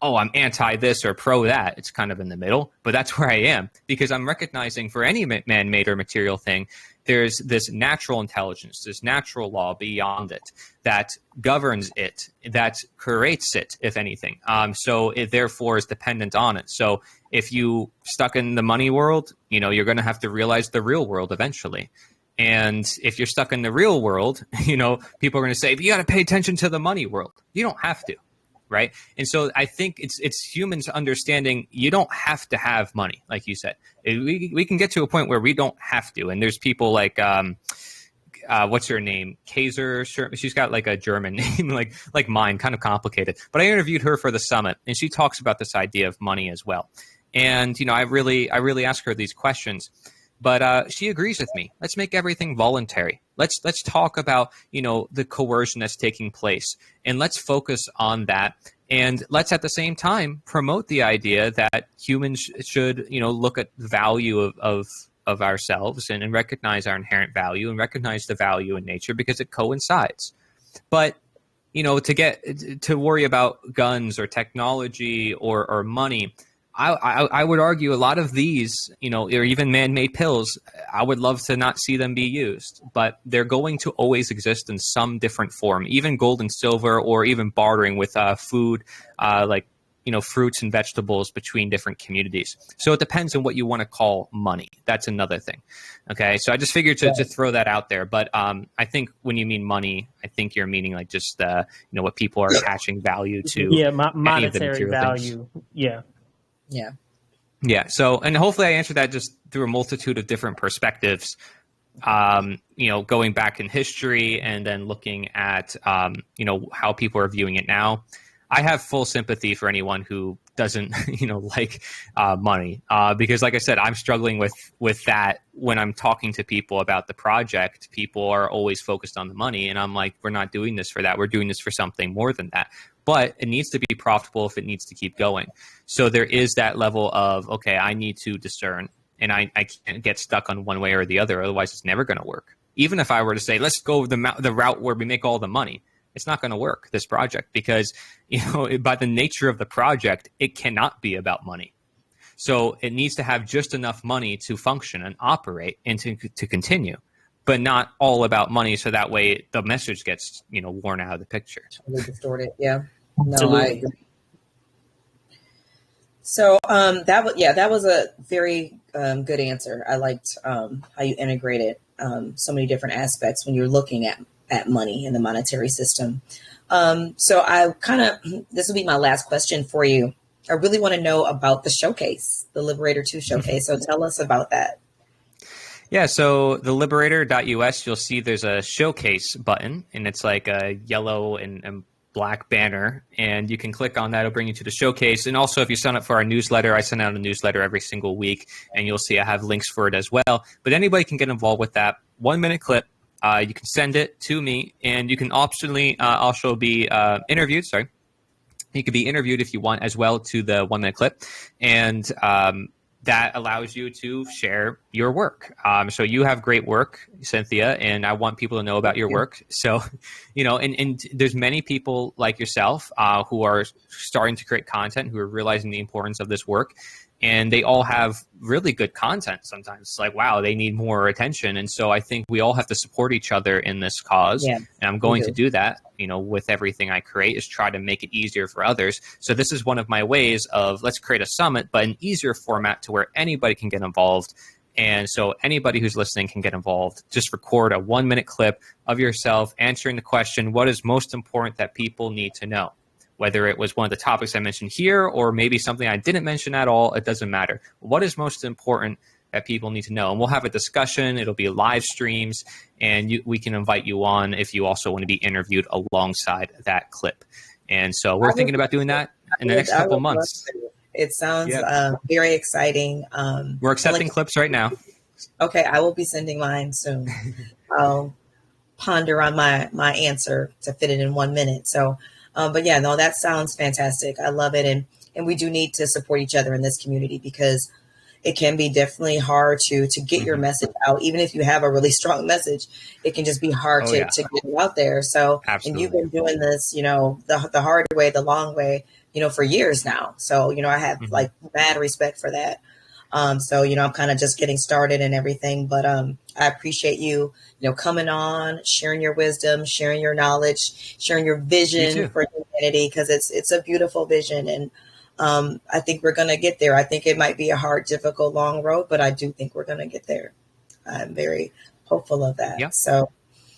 oh, I'm anti this or pro that. It's kind of in the middle, but that's where I am, because I'm recognizing for any man-made or material thing, there's this natural intelligence, this natural law beyond it that governs it, that creates it, if anything. So it therefore is dependent on it. So if you stuck in the money world, you're going to have to realize the real world eventually. And if you're stuck in the real world, people are going to say, you got to pay attention to the money world. You don't have to. Right. And so I think it's humans understanding you don't have to have money. Like you said, we can get to a point where we don't have to. And there's people like, what's her name? Kaiser. She's got like a German name, like mine, kind of complicated. But I interviewed her for the summit, and she talks about this idea of money as well. And, I really ask her these questions. But she agrees with me. Let's make everything voluntary. Let's talk about, the coercion that's taking place, and let's focus on that. And let's at the same time promote the idea that humans should, look at the value of ourselves and recognize our inherent value and recognize the value in nature, because it coincides. But, to worry about guns or technology or money, I would argue a lot of these, or even man-made pills, I would love to not see them be used, but they're going to always exist in some different form, even gold and silver, or even bartering with food, like, fruits and vegetables between different communities. So it depends on what you want to call money. That's another thing. Okay. So I just figured to throw that out there. But I think when you mean money, I think you're meaning like just, what people are attaching value to. Yeah. Monetary value. Things. Yeah. Yeah. Yeah. So, and hopefully I answered that just through a multitude of different perspectives, going back in history and then looking at, how people are viewing it now. I have full sympathy for anyone who doesn't, like money, because like I said, I'm struggling with that when I'm talking to people about the project. People are always focused on the money, and I'm like, we're not doing this for that. We're doing this for something more than that. But it needs to be profitable if it needs to keep going. So there is that level of, okay, I need to discern, and I can't get stuck on one way or the other. Otherwise, it's never going to work. Even if I were to say, let's go the route where we make all the money, it's not going to work, this project, because, by the nature of the project, it cannot be about money. So it needs to have just enough money to function and operate and to continue, but not all about money. So that way the message gets, worn out of the picture. Totally distorted. Yeah. No, I agree. So that was a very good answer. I liked how you integrated so many different aspects when you're looking at money in the monetary system. So this will be my last question for you. I really want to know about the showcase, the Liberator 2 showcase. So tell us about that. Yeah, so the liberator.us, you'll see there's a showcase button, and it's like a yellow and black banner, and you can click on that. It'll bring you to the showcase. And also, if you sign up for our newsletter, I send out a newsletter every single week, and you'll see I have links for it as well. But anybody can get involved with that. 1-minute clip. You can send it to me, and you can optionally also be interviewed. Sorry. You could be interviewed if you want as well to the 1-minute clip. And that allows you to share your work. So you have great work, Cynthia, and I want people to know about your work. So, and there's many people like yourself who are starting to create content, who are realizing the importance of this work. And they all have really good content sometimes. It's like, wow, they need more attention. And so I think we all have to support each other in this cause. Yeah, and I'm going to do that, with everything I create, is try to make it easier for others. So this is one of my ways of, let's create a summit, but an easier format to where anybody can get involved. And so anybody who's listening can get involved. Just record a 1-minute clip of yourself answering the question, what is most important that people need to know? Whether it was one of the topics I mentioned here or maybe something I didn't mention at all, it doesn't matter. What is most important that people need to know? And we'll have a discussion. It'll be live streams, and we can invite you on if you also want to be interviewed alongside that clip. And so we're thinking about doing that in the next couple of months. It sounds very exciting. We're accepting clips right now. Okay, I will be sending mine soon. I'll ponder on my answer to fit it in 1 minute. So, but yeah, no, that sounds fantastic. I love it. And we do need to support each other in this community, because it can be definitely hard to get your message out. Even if you have a really strong message, it can just be hard to get it out there. So, and you've been doing this, the hard way, the long way, for years now. So, I have like mad respect for that. So, I'm kind of just getting started and everything, but I appreciate you, coming on, sharing your wisdom, sharing your knowledge, sharing your vision for humanity, because it's a beautiful vision. And I think we're going to get there. I think it might be a hard, difficult, long road, but I do think we're going to get there. I'm very hopeful of that. Yep. So.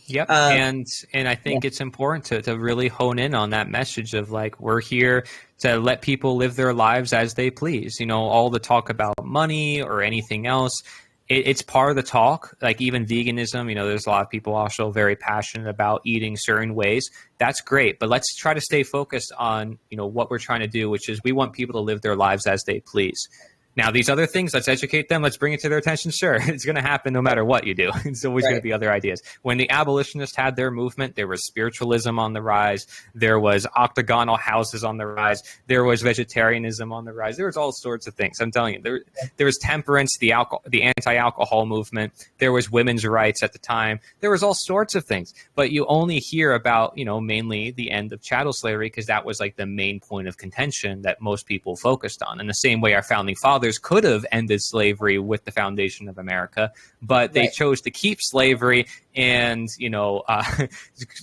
Yep. And I think it's important to really hone in on that message of like, we're here to let people live their lives as they please. All the talk about money or anything else, it's part of the talk. Like even veganism, there's a lot of people also very passionate about eating certain ways. That's great. But let's try to stay focused on, what we're trying to do, which is we want people to live their lives as they please. Now, these other things, let's educate them. Let's bring it to their attention. Sure, it's going to happen no matter what you do. It's always going to be other ideas. When the abolitionists had their movement, there was spiritualism on the rise. There was octagonal houses on the rise. There was vegetarianism on the rise. There was all sorts of things. I'm telling you, there was temperance, the anti-alcohol movement. There was women's rights at the time. There was all sorts of things. But you only hear about, mainly the end of chattel slavery, because that was like the main point of contention that most people focused on. In the same way our founding fathers could have ended slavery with the foundation of America, but they chose to keep slavery and,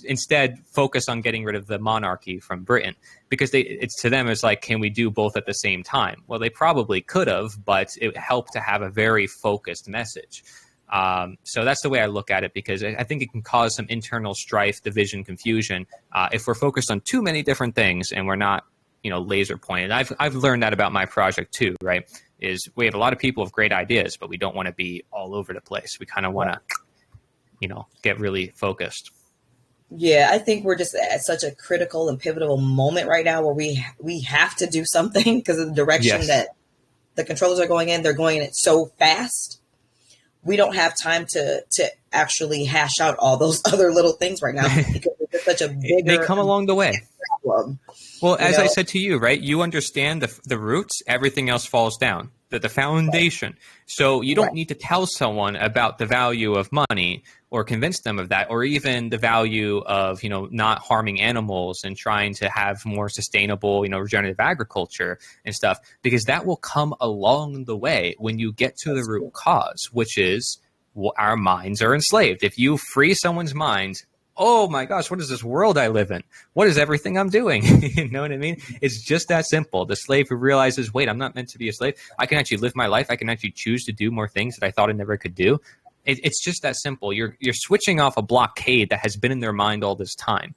instead focus on getting rid of the monarchy from Britain, because it's to them, it's like, can we do both at the same time? Well, they probably could have, but it helped to have a very focused message. So that's the way I look at it, because I think it can cause some internal strife, division, confusion, if we're focused on too many different things and we're not, laser pointed. I've learned that about my project too, right? Is we have a lot of people with great ideas, but we don't want to be all over the place. We kind of want to, get really focused. Yeah, I think we're just at such a critical and pivotal moment right now where we have to do something because of the direction that the controllers are going in. They're going in it so fast. We don't have time to actually hash out all those other little things right now, because it's such a bigger. They come along the way. Problem. Well, as I said to you, right, you understand the roots, everything else falls down, the foundation. Right. So you don't need to tell someone about the value of money or convince them of that, or even the value of, not harming animals and trying to have more sustainable, regenerative agriculture and stuff, because that will come along the way when you get to the root cause, which is our minds are enslaved. If you free someone's mind, oh my gosh, what is this world I live in? What is everything I'm doing? You know what I mean? It's just that simple. The slave who realizes, wait, I'm not meant to be a slave. I can actually live my life. I can actually choose to do more things that I thought I never could do. It's just that simple. You're switching off a blockade that has been in their mind all this time.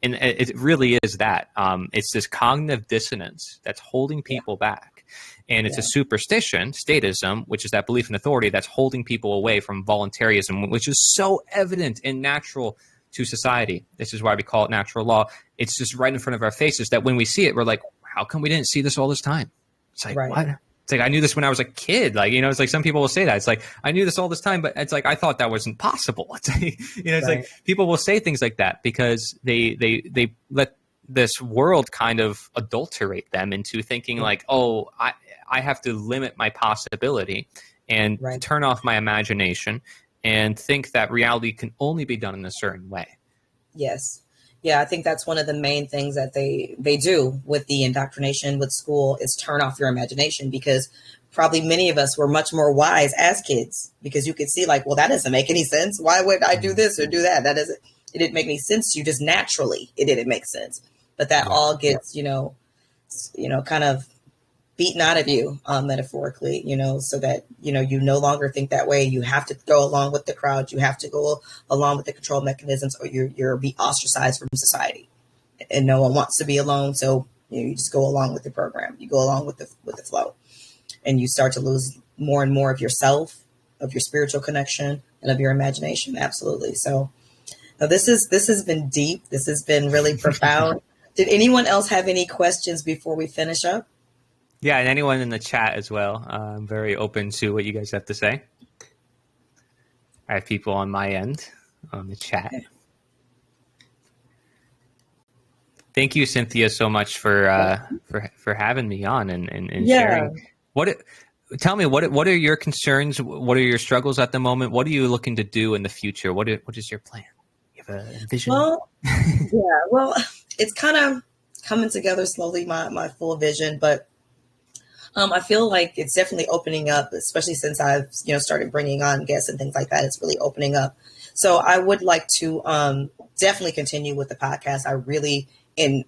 And it really is that. It's this cognitive dissonance that's holding people back. And it's a superstition, statism, which is that belief in authority that's holding people away from voluntarism, which is so evident and natural to society. This is why we call it natural law. It's just right in front of our faces that when we see it, we're like, how come we didn't see this all this time? It's like, what? It's like, I knew this when I was a kid. Like, it's like some people will say that. It's like, I knew this all this time, but it's like, I thought that wasn't possible. It's like, it's like people will say things like that because they let this world kind of adulterate them into thinking like, oh, I have to limit my possibility and turn off my imagination and think that reality can only be done in a certain way. Yes. Yeah, I think that's one of the main things that they do with the indoctrination with school is turn off your imagination, because probably many of us were much more wise as kids, because you could see like, well, that doesn't make any sense. Why would I do this or do that? It didn't make any sense to you. Just naturally, it didn't make sense. But that all gets, kind of beaten out of you, metaphorically, so that, you no longer think that way. You have to go along with the crowd. You have to go along with the control mechanisms, or you're be ostracized from society, and no one wants to be alone. So you just go along with the program. You go along with the flow, and you start to lose more and more of yourself, of your spiritual connection, and of your imagination. Absolutely. So this has been deep. This has been really profound. Did anyone else have any questions before we finish up? Yeah, and anyone in the chat as well. I'm very open to what you guys have to say. I have people on my end on the chat. Thank you, Cynthia, so much for having me on and sharing. Tell me, what are your concerns? What are your struggles at the moment? What are you looking to do in the future? What is your plan? You have a vision? Well, it's kind of coming together slowly, my full vision, but I feel like it's definitely opening up, especially since I've, started bringing on guests and things like that. It's really opening up. So I would like to definitely continue with the podcast.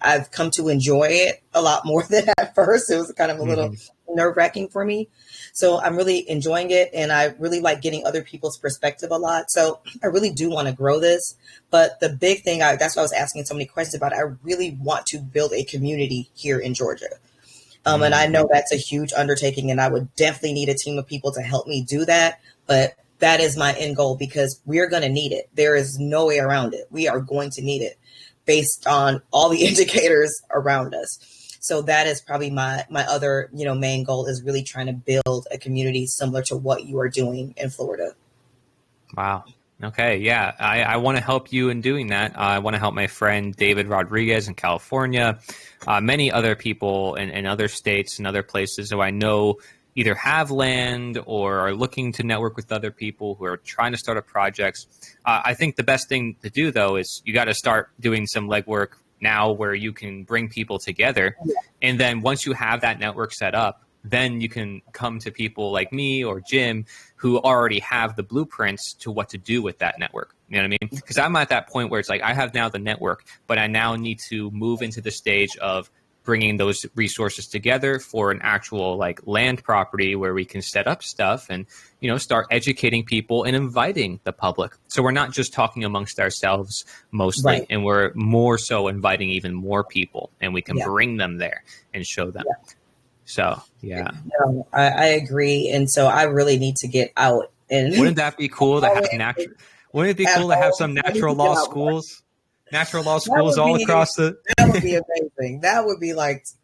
I've come to enjoy it a lot more than at first. It was kind of a little nerve-wracking for me. So I'm really enjoying it, and I really like getting other people's perspective a lot. So I really do want to grow this. But the big thing, that's why I was asking so many questions about it. I really want to build a community here in Georgia. And I know that's a huge undertaking, and I would definitely need a team of people to help me do that. But that is my end goal, because we're going to need it. There is no way around it. We are going to need it based on all the indicators around us. So that is probably my other, main goal, is really trying to build a community similar to what you are doing in Florida. Wow. Okay. Yeah. I want to help you in doing that. I want to help my friend David Rodriguez in California, many other people in other states and other places who I know either have land or are looking to network with other people who are trying to start up projects. I think the best thing to do, though, is you got to start doing some legwork now where you can bring people together. And then once you have that network set up, then you can come to people like me or Jim who already have the blueprints to what to do with that network. You know what I mean? Because I'm at that point where it's like I have now the network, but I now need to move into the stage of bringing those resources together for an actual land property where we can set up stuff and, start educating people and inviting the public. So we're not just talking amongst ourselves mostly, and we're more so inviting even more people, and we can bring them there and show them. So, yeah. No, I agree. And so I really need to get out. And wouldn't that be cool to have wouldn't it be cool to have some natural law schools? Natural law schools all across the... That would be amazing. That would be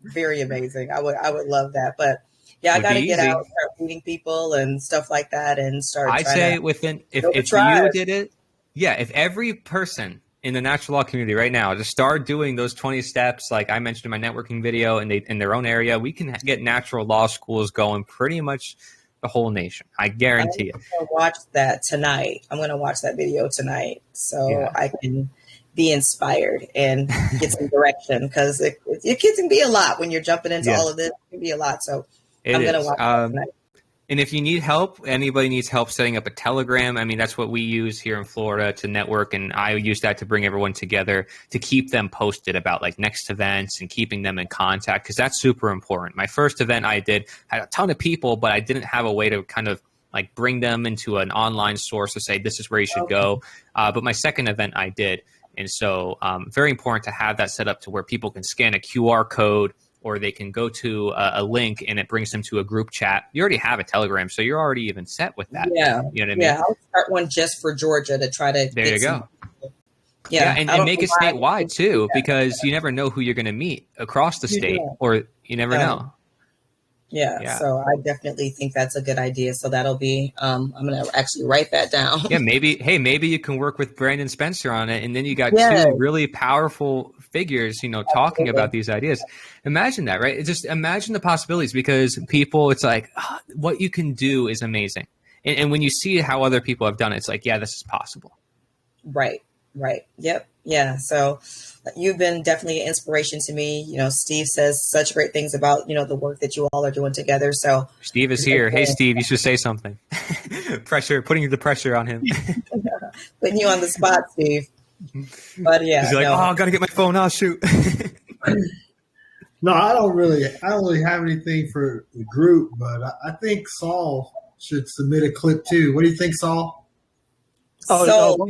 very amazing. I would love that. But yeah, I got to get out, start meeting people and stuff like that, and start. I'd say if you did it, if every person in the natural law community right now to start doing those 20 steps, like I mentioned in my networking video, and in their own area, we can get natural law schools going pretty much the whole nation. I guarantee it. I'm going to watch that tonight. I'm going to watch that video tonight so I can be inspired and get some direction, because it can be a lot when you're jumping into all of this. It can be a lot. So I'm going to watch that tonight. And if you need help, anybody needs help setting up a Telegram, I mean, that's what we use here in Florida to network. And I use that to bring everyone together, to keep them posted about next events and keeping them in contact, because that's super important. My first event I did had a ton of people, but I didn't have a way to kind of bring them into an online source to say, this is where you should go. But my second event I did. And so very important to have that set up to where people can scan a QR code, or they can go to a link and it brings them to a group chat. You already have a Telegram, so you're already even set with that. Yeah. You know what I mean? Yeah, I'll start one just for Georgia to try to There you go. Yeah, and make it statewide too, because you never know who you're going to meet across the state, or you never know. Yeah, so I definitely think that's a good idea. So that'll be, I'm going to actually write that down. Yeah, maybe you can work with Brandon Spencer on it, and then you got two really powerful figures, talking about these ideas. Imagine that, right? Just imagine the possibilities, because people, it's like, what you can do is amazing. And when you see how other people have done it, it's like, yeah, this is possible. Right. Yep. Yeah. So you've been definitely an inspiration to me. Steve says such great things about, the work that you all are doing together. So Steve is here. Hey, Steve, you should say something. Putting the pressure on him. Putting you on the spot, Steve. But yeah. He's like, I got to get my phone. I'll shoot. No, I don't really have anything for the group, but I think Saul should submit a clip too. What do you think, Saul? Soul.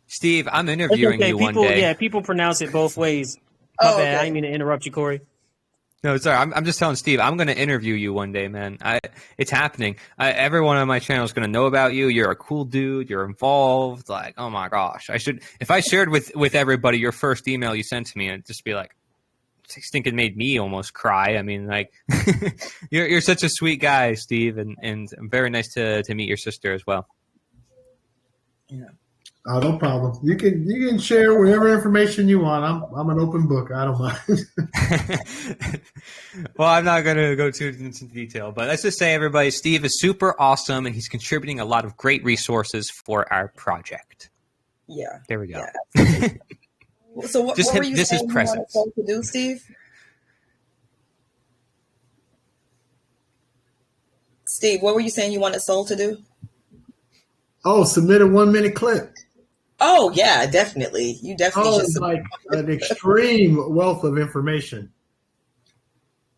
Steve, I'm interviewing you one day. Yeah, people pronounce it both ways. My bad. Okay. I didn't mean to interrupt you, Cory. No, sorry. I'm just telling Steve, I'm going to interview you one day, man. It's happening. Everyone on my channel is going to know about you. You're a cool dude. You're involved. Like, oh my gosh. If I shared with everybody your first email you sent to me, I'd just be like, I think it made me almost cry. I mean, like, you're such a sweet guy, Steve, and very nice to meet your sister as well. Yeah. Oh, no problem. You can share whatever information you want. I'm an open book. I don't mind. Well, I'm not going to go too into detail, but let's just say, everybody, Steve is super awesome, and he's contributing a lot of great resources for our project. Yeah. There we go. Yeah, so what were you this saying is you presence. wanted to do, Steve? Steve, what were you saying you wanted Soul to do? Oh, submit a 1-minute clip. Oh, yeah, definitely. You definitely it's like an extreme wealth of information.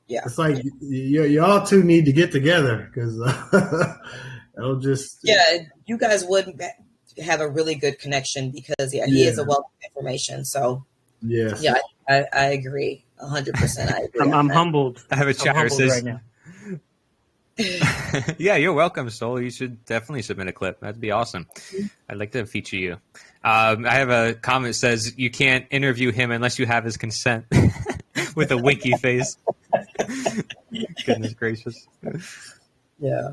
Yeah. It's like y'all two need to get together, because it'll just... Yeah, you guys would have a really good connection, because, he is a wealth of information. So, yes. Yeah, I agree 100%. I agree. I'm humbled. I have a chatter says, right now. Yeah, you're welcome, Soul. You should definitely submit a clip. That'd be awesome. I'd like to feature you. I have a comment that says you can't interview him unless you have his consent, with a winky face. Goodness gracious. Yeah.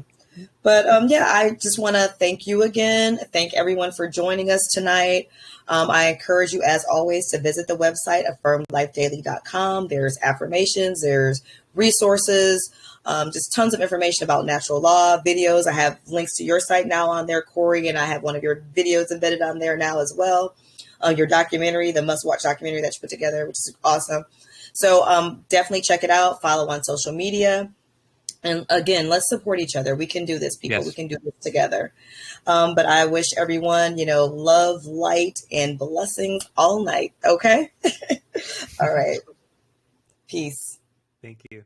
But I just want to thank you again. Thank everyone for joining us tonight. I encourage you, as always, to visit the website, affirmlifedaily.com. There's affirmations, there's resources, just tons of information about natural law, videos. I have links to your site now on there, Cory, and I have one of your videos embedded on there now as well. Your documentary, the must-watch documentary that you put together, which is awesome. So definitely check it out. Follow on social media. And again, let's support each other. We can do this, people. Yes. We can do this together. But I wish everyone, love, light, and blessings all night. Okay? All right. Peace. Thank you.